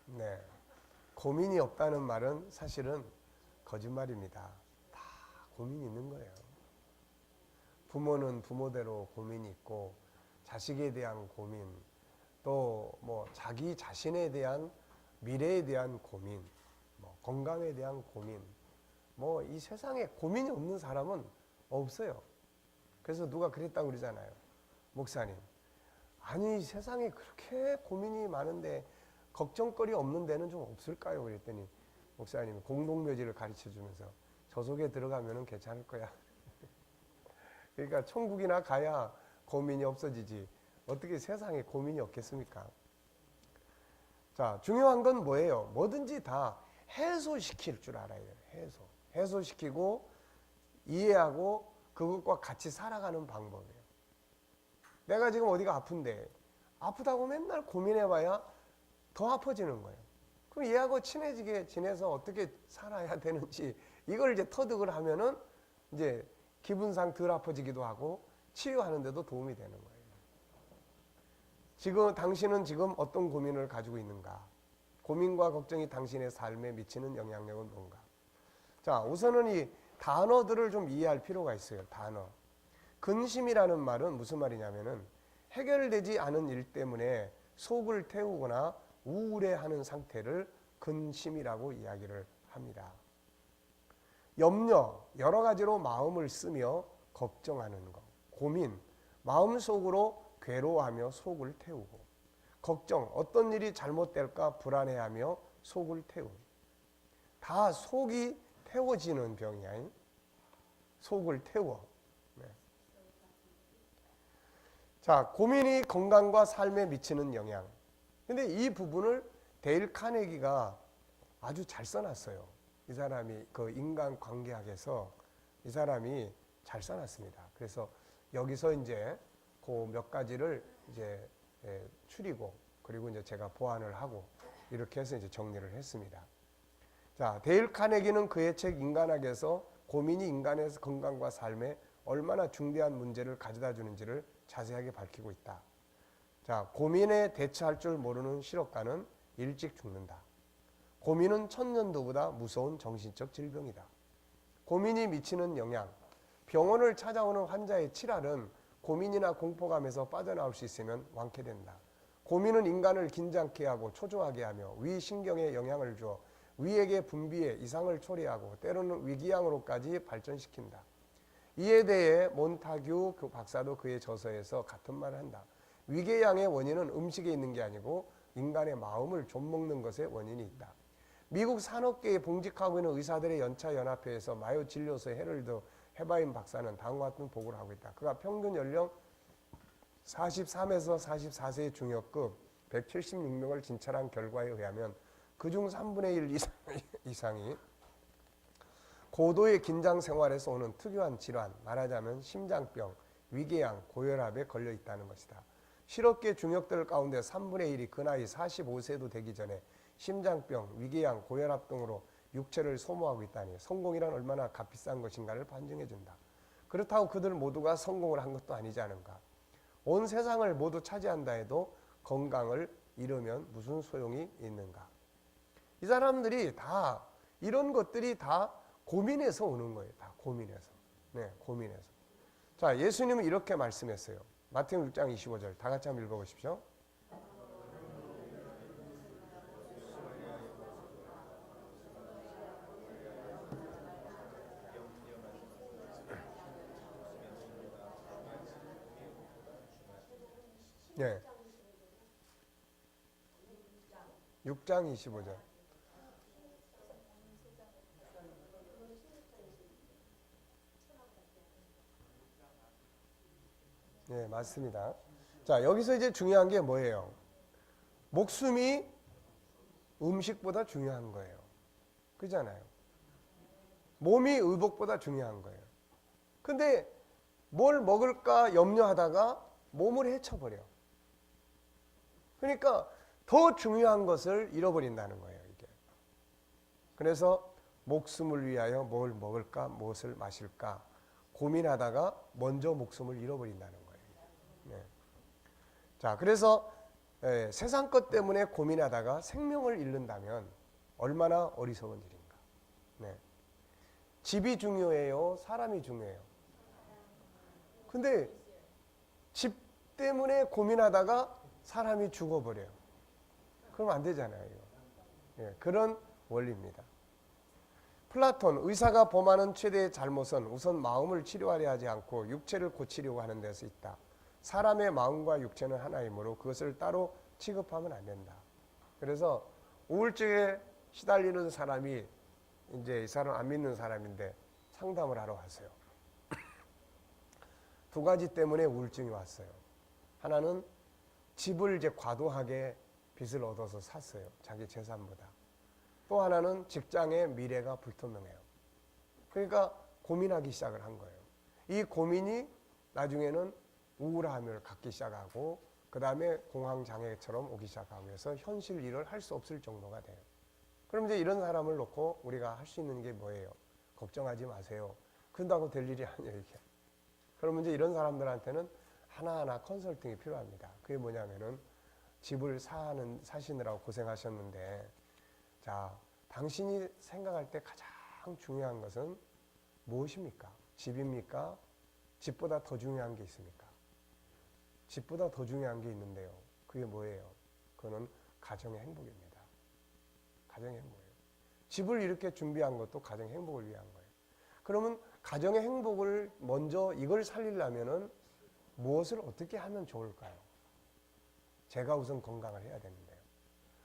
네. 고민이 없다는 말은 사실은 거짓말입니다. 다 고민이 있는 거예요. 부모는 부모대로 고민이 있고, 자식에 대한 고민, 또 뭐 자기 자신에 대한 미래에 대한 고민, 뭐 건강에 대한 고민, 뭐 이 세상에 고민이 없는 사람은 없어요. 그래서 누가 그랬다고 그러잖아요. 목사님, 아니 세상에 그렇게 고민이 많은데 걱정거리 없는 데는 좀 없을까요? 그랬더니 목사님이 공동묘지를 가르쳐 주면서 저 속에 들어가면 괜찮을 거야. 그러니까 천국이나 가야 고민이 없어지지 어떻게 세상에 고민이 없겠습니까? 자, 중요한 건 뭐예요? 뭐든지 다 해소시킬 줄 알아야 돼요. 해소시키고 이해하고 그것과 같이 살아가는 방법이에요. 내가 지금 어디가 아픈데 아프다고 맨날 고민해봐야 더 아파지는 거예요. 그럼 얘하고 친해지게 지내서 어떻게 살아야 되는지 이걸 이제 터득을 하면은 이제 기분상 덜 아파지기도 하고 치유하는 데도 도움이 되는 거예요. 지금 당신은 지금 어떤 고민을 가지고 있는가? 고민과 걱정이 당신의 삶에 미치는 영향력은 뭔가? 자, 우선은 이 단어들을 좀 이해할 필요가 있어요. 단어. 근심이라는 말은 무슨 말이냐면은 해결되지 않은 일 때문에 속을 태우거나 우울해하는 상태를 근심이라고 이야기를 합니다. 염려, 여러 가지로 마음을 쓰며 걱정하는 것. 고민, 마음속으로 괴로워하며 속을 태우고. 걱정, 어떤 일이 잘못될까 불안해하며 속을 태우고. 다 속이 태워지는 병이야. 속을 태워. 네. 자, 고민이 건강과 삶에 미치는 영향. 근데 이 부분을 데일 카네기가 아주 잘 써놨어요. 이 사람이 그 인간관계학에서 이 사람이 잘 써놨습니다. 그래서 여기서 이제 그 몇 가지를 이제 추리고 그리고 이제 제가 보완을 하고 이렇게 해서 이제 정리를 했습니다. 자, 데일 카네기는 그의 책 인간학에서 고민이 인간의 건강과 삶에 얼마나 중대한 문제를 가져다 주는지를 자세하게 밝히고 있다. 자, 고민에 대처할 줄 모르는 실업가는 일찍 죽는다. 고민은 천년도보다 무서운 정신적 질병이다. 고민이 미치는 영향. 병원을 찾아오는 환자의 치랄은 고민이나 공포감에서 빠져나올 수 있으면 완쾌된다. 고민은 인간을 긴장케 하고 초조하게 하며 위 신경에 영향을 주어 위액의 분비에 이상을 초래하고 때로는 위궤양으로까지 발전시킨다. 이에 대해 몬타규 박사도 그의 저서에서 같은 말을 한다. 위궤양의 원인은 음식에 있는 게 아니고 인간의 마음을 좀먹는 것에 원인이 있다. 미국 산업계에 봉직하고 있는 의사들의 연차연합회에서 마요 진료소의 헤럴드 헤바인 박사는 다음과 같은 보고를 하고 있다. 그가 평균 연령 43에서 44세의 중역급 176명을 진찰한 결과에 의하면 그중 3분의 1 이상이 고도의 긴장 생활에서 오는 특유한 질환, 말하자면 심장병, 위궤양, 고혈압에 걸려 있다는 것이다. 실업계 중역들 가운데 3분의 1이 그 나이 45세도 되기 전에 심장병, 위궤양, 고혈압 등으로 육체를 소모하고 있다니 성공이란 얼마나 값비싼 것인가를 반증해준다. 그렇다고 그들 모두가 성공을 한 것도 아니지 않은가. 온 세상을 모두 차지한다 해도 건강을 잃으면 무슨 소용이 있는가. 이 사람들이 다 이런 것들이 다 고민에서 오는 거예요. 다 고민에서. 네, 고민에서. 자, 예수님은 이렇게 말씀했어요. 마태복음 6장 25절 다 같이 한번 읽어보십시오. 네. 6장 25절. 네, 맞습니다. 자, 여기서 이제 중요한 게 뭐예요? 목숨이 음식보다 중요한 거예요. 그잖아요. 몸이 의복보다 중요한 거예요. 근데 뭘 먹을까 염려하다가 몸을 해쳐버려. 그러니까 더 중요한 것을 잃어버린다는 거예요, 이게. 그래서 목숨을 위하여 뭘 먹을까, 무엇을 마실까 고민하다가 먼저 목숨을 잃어버린다는 거예요. 네. 자, 그래서 세상 것 때문에 고민하다가 생명을 잃는다면 얼마나 어리석은 일인가. 네. 집이 중요해요, 사람이 중요해요. 근데 집 때문에 고민하다가 사람이 죽어버려요. 그럼 안 되잖아요. 예, 그런 원리입니다. 플라톤, 의사가 범하는 최대의 잘못은 우선 마음을 치료하려 하지 않고 육체를 고치려고 하는 데서 있다. 사람의 마음과 육체는 하나이므로 그것을 따로 취급하면 안 된다. 그래서 우울증에 시달리는 사람이 이제 이 사람 안 믿는 사람인데 상담을 하러 왔어요. 두 가지 때문에 우울증이 왔어요. 하나는 집을 이제 과도하게 빚을 얻어서 샀어요. 자기 재산보다. 또 하나는 직장의 미래가 불투명해요. 그러니까 고민하기 시작을 한 거예요. 이 고민이 나중에는 우울함을 갖기 시작하고 그 다음에 공황장애처럼 오기 시작하고 해서 현실 일을 할 수 없을 정도가 돼요. 그럼 이제 이런 사람을 놓고 우리가 할 수 있는 게 뭐예요? 걱정하지 마세요. 그런다고 될 일이 아니에요, 이게. 그러면 이제 이런 사람들한테는 하나하나 컨설팅이 필요합니다. 그게 뭐냐면은 집을 사시느라고 고생하셨는데, 자, 당신이 생각할 때 가장 중요한 것은 무엇입니까? 집입니까? 집보다 더 중요한 게 있습니까? 집보다 더 중요한 게 있는데요. 그게 뭐예요? 그거는 가정의 행복입니다. 가정의 행복이에요. 집을 이렇게 준비한 것도 가정의 행복을 위한 거예요. 그러면 가정의 행복을 먼저 이걸 살리려면은 무엇을 어떻게 하면 좋을까요? 제가 우선 건강을 해야 되는데요.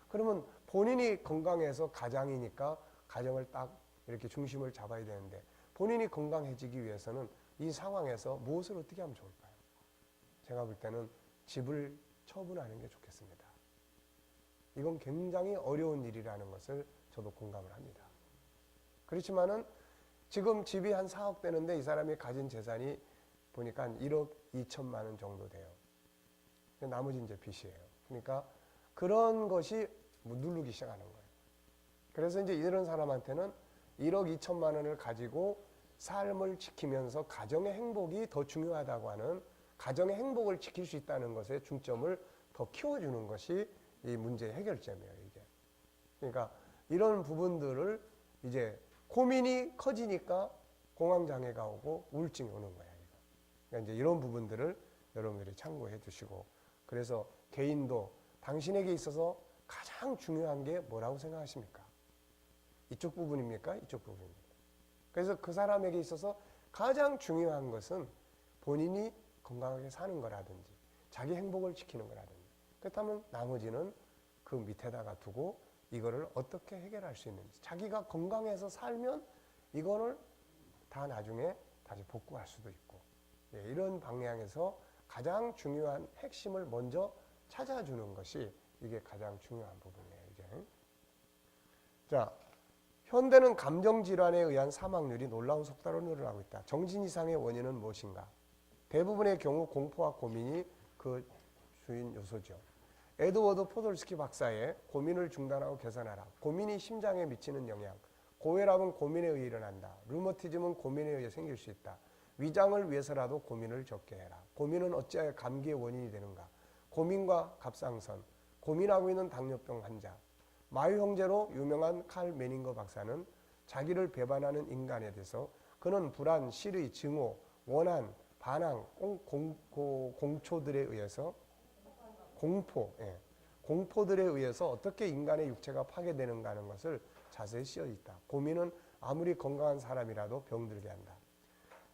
그러면 본인이 건강해서 가장이니까 가정을 딱 이렇게 중심을 잡아야 되는데, 본인이 건강해지기 위해서는 이 상황에서 무엇을 어떻게 하면 좋을까요? 제가 볼 때는 집을 처분하는 게 좋겠습니다. 이건 굉장히 어려운 일이라는 것을 저도 공감을 합니다. 그렇지만은 지금 집이 한 4억 되는데 이 사람이 가진 재산이 보니까 한 1억 2천만 원 정도 돼요. 나머지 이제 빚이에요. 그러니까 그런 것이 누르기 시작하는 거예요. 그래서 이제 이런 사람한테는 1억 2천만 원을 가지고 삶을 지키면서 가정의 행복이 더 중요하다고 하는, 가정의 행복을 지킬 수 있다는 것에 중점을 더 키워주는 것이 이 문제의 해결점이에요, 이게. 그러니까 이런 부분들을 이제 고민이 커지니까 공황장애가 오고 우울증이 오는 거야, 이거. 그러니까 이제 이런 부분들을 여러분들이 참고해 주시고, 그래서 개인도 당신에게 있어서 가장 중요한 게 뭐라고 생각하십니까? 이쪽 부분입니까? 이쪽 부분입니까? 그래서 그 사람에게 있어서 가장 중요한 것은 본인이 건강하게 사는 거라든지 자기 행복을 지키는 거라든지, 그렇다면 나머지는 그 밑에다가 두고 이거를 어떻게 해결할 수 있는지, 자기가 건강해서 살면 이거를 다 나중에 다시 복구할 수도 있고, 이런 방향에서 가장 중요한 핵심을 먼저 찾아주는 것이 이게 가장 중요한 부분이에요, 이게. 자, 현대는 감정질환에 의한 사망률이 놀라운 속도로 늘어나고 있다. 정신이상의 원인은 무엇인가? 대부분의 경우 공포와 고민이 그 주인 요소죠. 에드워드 포돌스키 박사의 고민을 중단하고 개선하라. 고민이 심장에 미치는 영향. 고혈압은 고민에 의해 일어난다. 류머티즘은 고민에 의해 생길 수 있다. 위장을 위해서라도 고민을 적게 해라. 고민은 어찌하여 감기의 원인이 되는가? 고민과 갑상선. 고민하고 있는 당뇨병 환자. 마유 형제로 유명한 칼 메닝거 박사는 자기를 배반하는 인간에 대해서 그는 불안, 실의, 증오, 원한, 반항, 공초들에 의해서 공포들에 의해서 어떻게 인간의 육체가 파괴되는가 하는 것을 자세히 씌어 있다. 고민은 아무리 건강한 사람이라도 병들게 한다.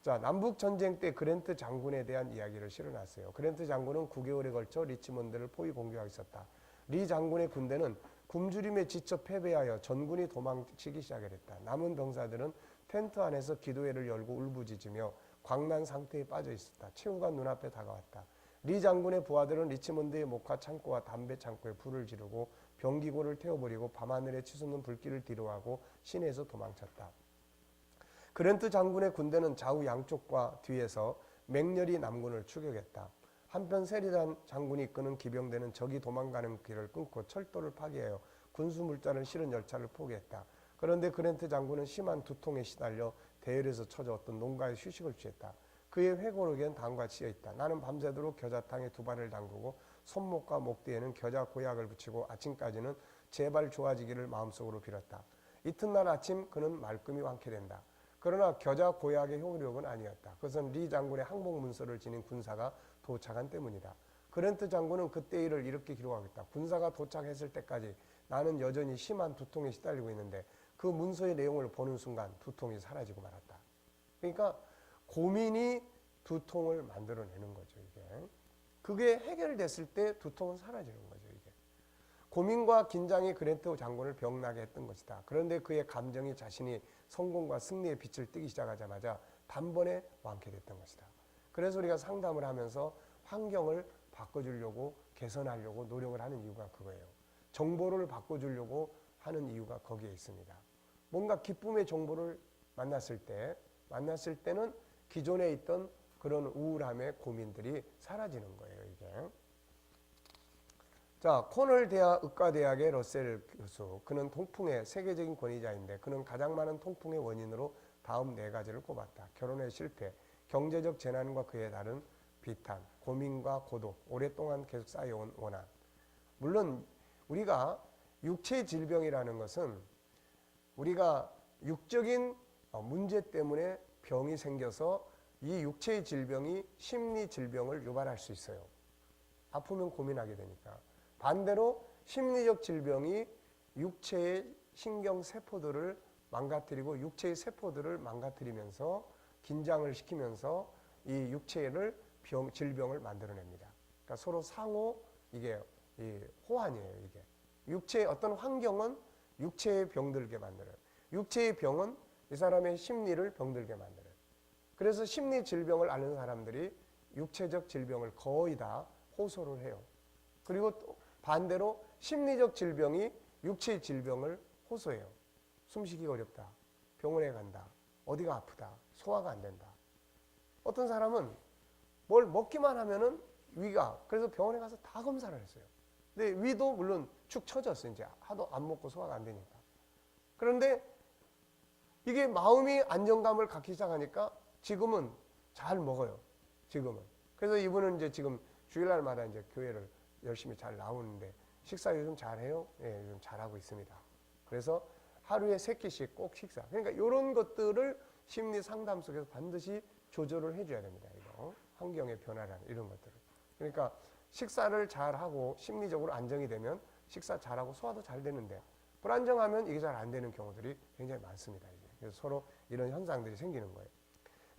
자, 남북전쟁 때 그랜트 장군에 대한 이야기를 실어놨어요. 그랜트 장군은 9개월에 걸쳐 리치몬드를 포위 공격하고 있었다. 리 장군의 군대는 굶주림에 지쳐 패배하여 전군이 도망치기 시작했다. 남은 병사들은 텐트 안에서 기도회를 열고 울부짖으며 광난 상태에 빠져 있었다. 최후가 눈앞에 다가왔다. 리 장군의 부하들은 리치몬드의 목화 창고와 담배 창고에 불을 지르고 병기고를 태워버리고 밤하늘에 치솟는 불길을 뒤로하고 시내에서 도망쳤다. 그랜트 장군의 군대는 좌우 양쪽과 뒤에서 맹렬히 남군을 추격했다. 한편 세리단 장군이 이끄는 기병대는 적이 도망가는 길을 끊고 철도를 파괴하여 군수물자를 실은 열차를 포기했다. 그런데 그랜트 장군은 심한 두통에 시달려 대열에서 처져었던 농가에 휴식을 취했다. 그의 회고록엔 다음과 같이 쓰여있다. 나는 밤새도록 겨자탕에 두 발을 담그고 손목과 목 뒤에는 겨자 고약을 붙이고 아침까지는 제발 좋아지기를 마음속으로 빌었다. 이튿날 아침 그는 말끔히 완쾌된다. 그러나 겨자 고약의 효력은 아니었다. 그것은 리 장군의 항복 문서를 지닌 군사가 도착한 때문이다. 그랜트 장군은 그때 일을 이렇게 기록하겠다. 군사가 도착했을 때까지 나는 여전히 심한 두통에 시달리고 있는데 그 문서의 내용을 보는 순간 두통이 사라지고 말았다. 그러니까 고민이 두통을 만들어내는 거죠, 이게. 그게 해결됐을 때 두통은 사라지는 거죠, 이게. 고민과 긴장이 그랜트 장군을 병나게 했던 것이다. 그런데 그의 감정이 자신이 성공과 승리의 빛을 띠기 시작하자마자 단번에 완쾌됐던 것이다. 그래서 우리가 상담을 하면서 환경을 바꿔주려고 개선하려고 노력을 하는 이유가 그거예요. 정보를 바꿔주려고 하는 이유가 거기에 있습니다. 뭔가 기쁨의 정보를 만났을 때는 기존에 있던 그런 우울함의 고민들이 사라지는 거예요, 이게. 자, 코넬 대학 의과대학의 러셀 교수, 그는 통풍의 세계적인 권위자인데 그는 가장 많은 통풍의 원인으로 다음 4가지를 꼽았다. 결혼의 실패, 경제적 재난과 그에 따른 비탄, 고민과 고독, 오랫동안 계속 쌓여온 원한. 물론 우리가 육체의 질병이라는 것은 우리가 육적인 문제 때문에 병이 생겨서 이 육체의 질병이 심리 질병을 유발할 수 있어요. 아프면 고민하게 되니까. 반대로 심리적 질병이 육체의 신경 세포들을 망가뜨리고 육체의 세포들을 망가뜨리면서 긴장을 시키면서 이 육체를 질병을 만들어냅니다. 그러니까 서로 상호 이게 호환이에요. 이게 육체의 어떤 환경은 육체의 병들게 만들어요. 육체의 병은 이 사람의 심리를 병들게 만들어요. 그래서 심리 질병을 앓는 사람들이 육체적 질병을 거의 다 호소를 해요. 그리고 또 반대로 심리적 질병이 육체의 질병을 호소해요. 숨쉬기 어렵다. 병원에 간다. 어디가 아프다. 소화가 안 된다. 어떤 사람은 뭘 먹기만 하면은 위가, 그래서 병원에 가서 다 검사를 했어요. 근데 위도 물론 축 처졌어요. 이제 하도 안 먹고 소화가 안 되니까. 그런데 이게 마음이 안정감을 갖기 시작하니까 지금은 잘 먹어요. 지금은. 그래서 이분은 이제 지금 주일날마다 이제 교회를 열심히 잘 나오는데 식사 요즘 잘해요? 예, 요즘 잘하고 있습니다. 그래서 하루에 3끼씩 꼭 식사. 그러니까 이런 것들을 심리 상담 속에서 반드시 조절을 해줘야 됩니다. 이거 환경의 변화라는 이런 것들을. 그러니까 식사를 잘하고 심리적으로 안정이 되면 식사 잘하고 소화도 잘 되는데 불안정하면 이게 잘 안 되는 경우들이 굉장히 많습니다. 이게. 그래서 서로 이런 현상들이 생기는 거예요.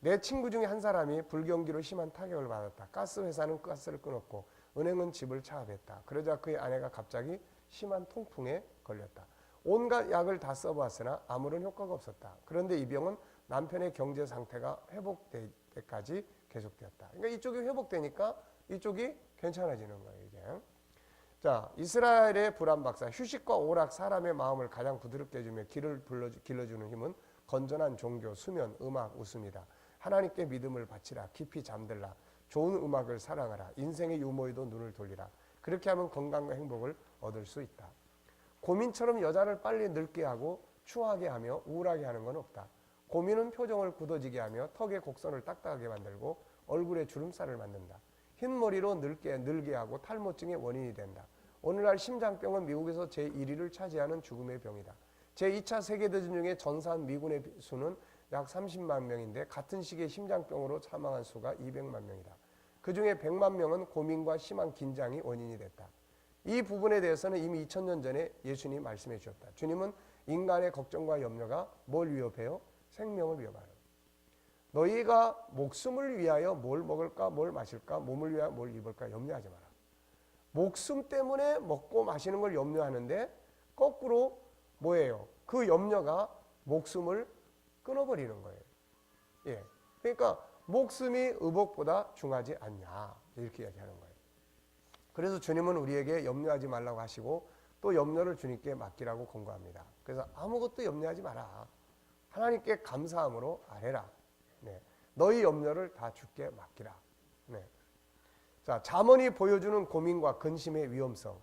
내 친구 중에 한 사람이 불경기로 심한 타격을 받았다. 가스 회사는 가스를 끊었고 은행은 집을 차압했다. 그러자 그의 아내가 갑자기 심한 통풍에 걸렸다. 온갖 약을 다 써보았으나 아무런 효과가 없었다. 그런데 이 병은 남편의 경제 상태가 회복될 때까지 계속되었다. 그러니까 이쪽이 회복되니까 이쪽이 괜찮아지는 거예요. 이게. 자, 이스라엘의 불안 박사. 휴식과 오락, 사람의 마음을 가장 부드럽게 해주며 길러주는 힘은 건전한 종교, 수면, 음악, 웃음이다. 하나님께 믿음을 바치라. 깊이 잠들라. 좋은 음악을 사랑하라. 인생의 유머에도 눈을 돌리라. 그렇게 하면 건강과 행복을 얻을 수 있다. 고민처럼 여자를 빨리 늙게 하고 추하게 하며 우울하게 하는 건 없다. 고민은 표정을 굳어지게 하며 턱의 곡선을 딱딱하게 만들고 얼굴에 주름살을 만든다. 흰머리로 늙게 하고 탈모증의 원인이 된다. 오늘날 심장병은 미국에서 제1위를 차지하는 죽음의 병이다. 제2차 세계대전 중에 전사한 미군의 수는 약 30만 명인데 같은 시기에 심장병으로 사망한 수가 200만 명이다. 그중에 100만 명은 고민과 심한 긴장이 원인이 됐다. 이 부분에 대해서는 이미 2000년 전에 예수님이 말씀해 주셨다. 주님은 인간의 걱정과 염려가 뭘 위협해요? 생명을 위협하는. 너희가 목숨을 위하여 뭘 먹을까, 뭘 마실까, 몸을 위하여 뭘 입을까 염려하지 마라. 목숨 때문에 먹고 마시는 걸 염려하는데 거꾸로 뭐예요? 그 염려가 목숨을 끊어버리는 거예요. 예. 그러니까 목숨이 의복보다 중하지 않냐 이렇게 이야기하는 거예요. 그래서 주님은 우리에게 염려하지 말라고 하시고 또 염려를 주님께 맡기라고 권고합니다. 그래서 아무것도 염려하지 마라. 하나님께 감사함으로 아뢰라. 네. 너희 염려를 다 주께 맡기라. 네. 자, 잠언이 보여주는 고민과 근심의 위험성.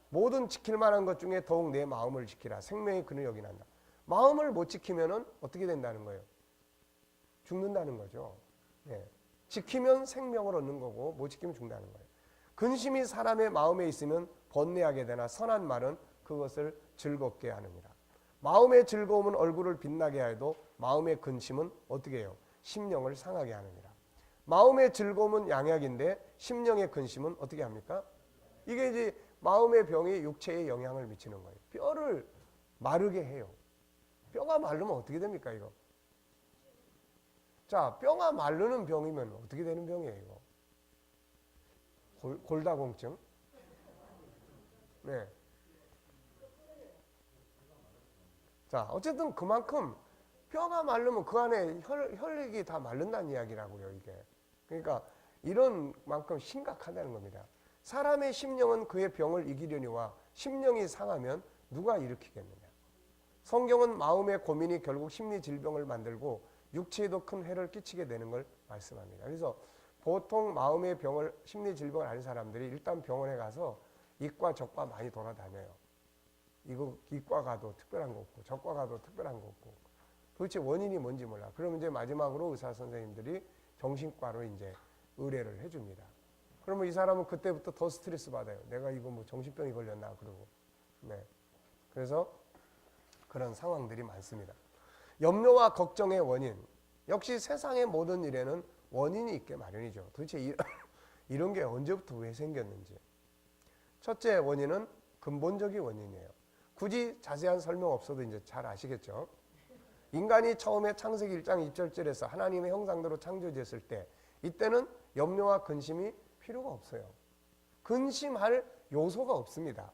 모든 지킬 만한 것 중에 더욱 내 마음을 지키라. 생명의 근을 여기난다. 마음을 못 지키면은 어떻게 된다는 거예요? 죽는다는 거죠. 네. 지키면 생명을 얻는 거고 못 지키면 죽는다는 거예요. 근심이 사람의 마음에 있으면 번뇌하게 되나 선한 말은 그것을 즐겁게 하느니라. 마음의 즐거움은 얼굴을 빛나게 하여도 마음의 근심은 어떻게 해요? 심령을 상하게 하느니라. 마음의 즐거움은 양약인데 심령의 근심은 어떻게 합니까? 이게 이제 마음의 병이 육체에 영향을 미치는 거예요. 뼈를 마르게 해요. 뼈가 마르면 어떻게 됩니까, 이거? 자, 뼈가 마르는 병이면 어떻게 되는 병이에요, 이거? 골다공증? 네. 자, 어쨌든 그만큼 뼈가 마르면 그 안에 혈액이 다 마른다는 이야기라고요, 이게. 그러니까 이런 만큼 심각하다는 겁니다. 사람의 심령은 그의 병을 이기려니와 심령이 상하면 누가 일으키겠느냐. 성경은 마음의 고민이 결국 심리 질병을 만들고 육체에도 큰 해를 끼치게 되는 걸 말씀합니다. 그래서 보통 마음의 병을 심리 질병을 앓는 사람들이 일단 병원에 가서 이과 저과 많이 돌아다녀요. 이거 이과 가도 특별한 거 없고 저과 가도 특별한 거 없고 도대체 원인이 뭔지 몰라. 그러면 이제 마지막으로 의사 선생님들이 정신과로 이제 의뢰를 해줍니다. 그러면 이 사람은 그때부터 더 스트레스 받아요. 내가 이거 뭐 정신병이 걸렸나 그러고. 네. 그래서 그런 상황들이 많습니다. 염려와 걱정의 원인. 역시 세상의 모든 일에는 원인이 있게 마련이죠. 도대체 이런 게 언제부터 왜 생겼는지. 첫째 원인은 근본적인 원인이에요. 굳이 자세한 설명 없어도 이제 잘 아시겠죠. 인간이 처음에 창세기 1장 2절절에서 하나님의 형상대로 창조됐을 때 이때는 염려와 근심이 필요가 없어요. 근심할 요소가 없습니다.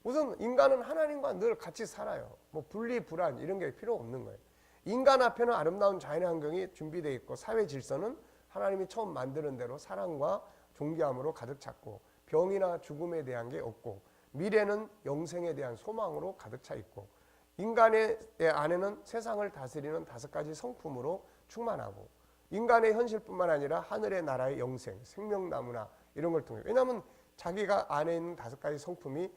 우선 인간은 하나님과 늘 같이 살아요. 뭐 분리, 불안 이런 게 필요 없는 거예요. 인간 앞에는 아름다운 자연의 환경이 준비되어 있고 사회 질서는 하나님이 처음 만드는 대로 사랑과 존귀함으로 가득 찼고 병이나 죽음에 대한 게 없고 미래는 영생에 대한 소망으로 가득 차 있고 인간의 안에는 세상을 다스리는 5가지 성품으로 충만하고 인간의 현실뿐만 아니라 하늘의 나라의 영생, 생명나무나 이런 걸 통해 왜냐하면 자기가 안에 있는 5가지 성품이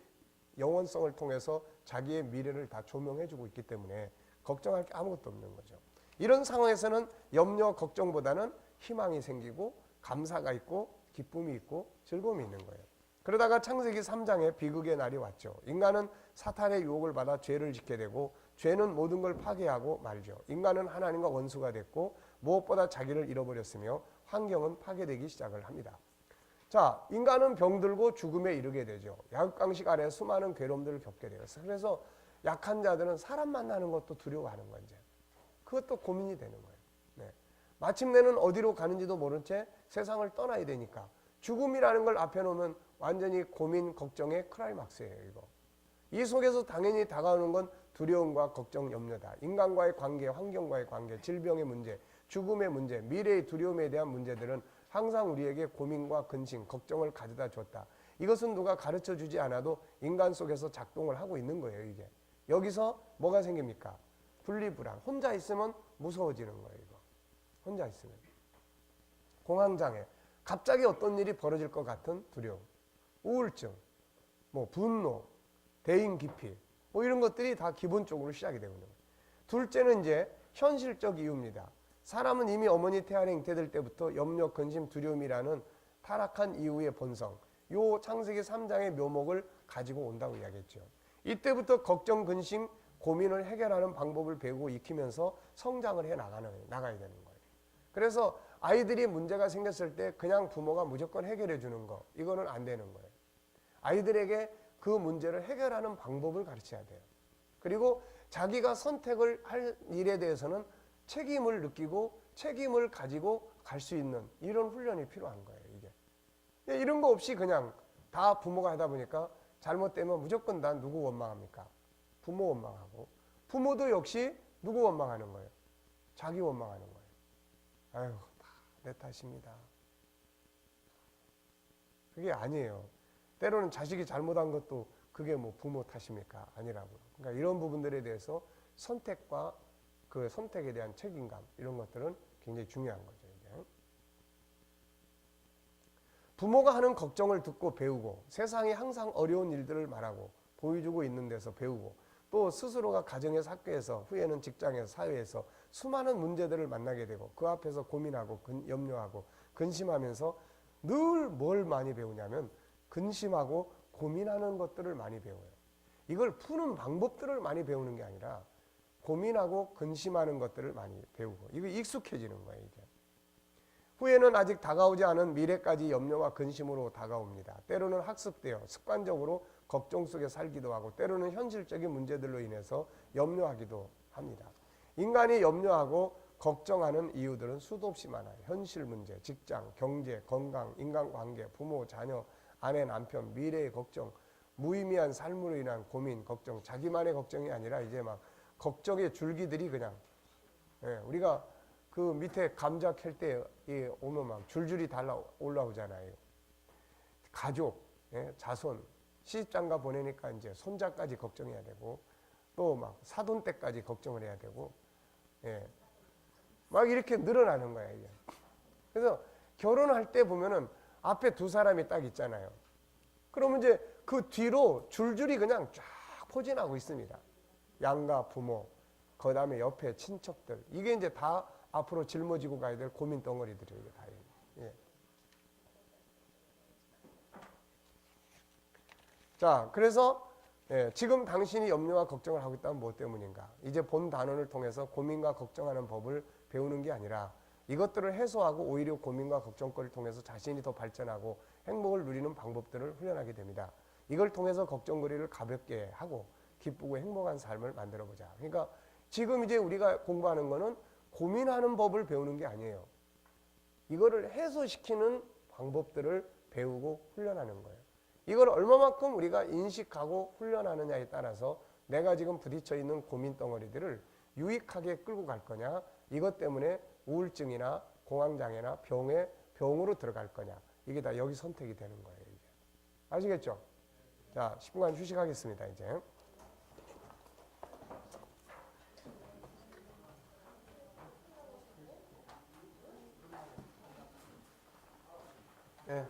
영원성을 통해서 자기의 미래를 다 조명해주고 있기 때문에 걱정할 게 아무것도 없는 거죠. 이런 상황에서는 염려, 걱정보다는 희망이 생기고 감사가 있고 기쁨이 있고 즐거움이 있는 거예요. 그러다가 창세기 3장에 비극의 날이 왔죠. 인간은 사탄의 유혹을 받아 죄를 짓게 되고 죄는 모든 걸 파괴하고 말죠. 인간은 하나님과 원수가 됐고 무엇보다 자기를 잃어버렸으며 환경은 파괴되기 시작을 합니다. 자, 인간은 병들고 죽음에 이르게 되죠. 약육강식 아래 수많은 괴로움들을 겪게 돼요. 그래서 약한 자들은 사람 만나는 것도 두려워하는 거예요. 그것도 고민이 되는 거예요. 네. 마침내는 어디로 가는지도 모른 채 세상을 떠나야 되니까 죽음이라는 걸 앞에 놓으면 완전히 고민, 걱정의 클라이막스예요. 이거. 이 속에서 당연히 다가오는 건 두려움과 걱정, 염려다. 인간과의 관계, 환경과의 관계, 질병의 문제, 죽음의 문제, 미래의 두려움에 대한 문제들은 항상 우리에게 고민과 근심, 걱정을 가져다 줬다. 이것은 누가 가르쳐 주지 않아도 인간 속에서 작동을 하고 있는 거예요. 이게. 여기서 뭐가 생깁니까? 분리불안. 혼자 있으면 무서워지는 거예요. 이거. 혼자 있으면. 공황장애. 갑자기 어떤 일이 벌어질 것 같은 두려움. 우울증, 뭐 분노, 대인 기피, 뭐 이런 것들이 다 기본적으로 시작이 되는 거예요. 둘째는 이제 현실적 이유입니다. 사람은 이미 어머니 태아에 잉태될 때부터 염려, 근심, 두려움이라는 타락한 이유의 본성, 요 창세기 3장의 묘목을 가지고 온다고 이야기했죠. 이때부터 걱정, 근심, 고민을 해결하는 방법을 배우고 익히면서 성장을 해 나가야 되는 거예요. 그래서 아이들이 문제가 생겼을 때 그냥 부모가 무조건 해결해 주는 거, 이거는 안 되는 거예요. 아이들에게 그 문제를 해결하는 방법을 가르쳐야 돼요. 그리고 자기가 선택을 할 일에 대해서는 책임을 느끼고 책임을 가지고 갈 수 있는 이런 훈련이 필요한 거예요. 이게. 이런 거 없이 그냥 다 부모가 하다 보니까 잘못되면 무조건 난 누구 원망합니까? 부모 원망하고 부모도 역시 누구 원망하는 거예요? 자기 원망하는 거예요. 아유, 다 내 탓입니다. 그게 아니에요. 때로는 자식이 잘못한 것도 그게 뭐 부모 탓입니까? 아니라고요. 그러니까 이런 부분들에 대해서 선택과 그 선택에 대한 책임감 이런 것들은 굉장히 중요한 거죠. 이게. 부모가 하는 걱정을 듣고 배우고 세상에 항상 어려운 일들을 말하고 보여주고 있는 데서 배우고 또 스스로가 가정에서 학교에서 후에는 직장에서 사회에서 수많은 문제들을 만나게 되고 그 앞에서 고민하고 염려하고 근심하면서 늘 뭘 많이 배우냐면 근심하고 고민하는 것들을 많이 배워요. 이걸 푸는 방법들을 많이 배우는 게 아니라 고민하고 근심하는 것들을 많이 배우고 이거 익숙해지는 거예요. 이게. 후에는 아직 다가오지 않은 미래까지 염려와 근심으로 다가옵니다. 때로는 학습되어 습관적으로 걱정 속에 살기도 하고 때로는 현실적인 문제들로 인해서 염려하기도 합니다. 인간이 염려하고 걱정하는 이유들은 수도 없이 많아요. 현실 문제, 직장, 경제, 건강, 인간관계, 부모, 자녀, 아내, 남편, 미래의 걱정, 무의미한 삶으로 인한 고민, 걱정, 자기만의 걱정이 아니라 이제 막 걱정의 줄기들이 그냥 우리가 그 밑에 감자 캘 때 오면 막 줄줄이 달라 올라오잖아요. 가족, 자손, 시집장가 보내니까 이제 손자까지 걱정해야 되고 또 막 사돈 때까지 걱정을 해야 되고 막 이렇게 늘어나는 거야 이게. 그래서 결혼할 때 보면은 앞에 두 사람이 딱 있잖아요. 그러면 이제 그 뒤로 줄줄이 그냥 쫙 포진하고 있습니다. 양가 부모, 그 다음에 옆에 친척들. 이게 이제 다 앞으로 짊어지고 가야 될 고민 덩어리들이에요. 다. 예. 자, 그래서 지금 당신이 염려와 걱정을 하고 있다면 무엇 때문인가? 이제 본 단원을 통해서 고민과 걱정하는 법을 배우는 게 아니라 이것들을 해소하고 오히려 고민과 걱정거리를 통해서 자신이 더 발전하고 행복을 누리는 방법들을 훈련하게 됩니다. 이걸 통해서 걱정거리를 가볍게 하고 기쁘고 행복한 삶을 만들어 보자. 그러니까 지금 이제 우리가 공부하는 거는 고민하는 법을 배우는 게 아니에요. 이거를 해소시키는 방법들을 배우고 훈련하는 거예요. 이걸 얼마만큼 우리가 인식하고 훈련하느냐에 따라서 내가 지금 부딪혀 있는 고민 덩어리들을 유익하게 끌고 갈 거냐, 이것 때문에 우울증이나 공황장애나 병으로 들어갈 거냐, 이게 다 여기 선택이 되는 거예요. 이게. 아시겠죠? 자, 10분간 휴식하겠습니다. 이제. 네.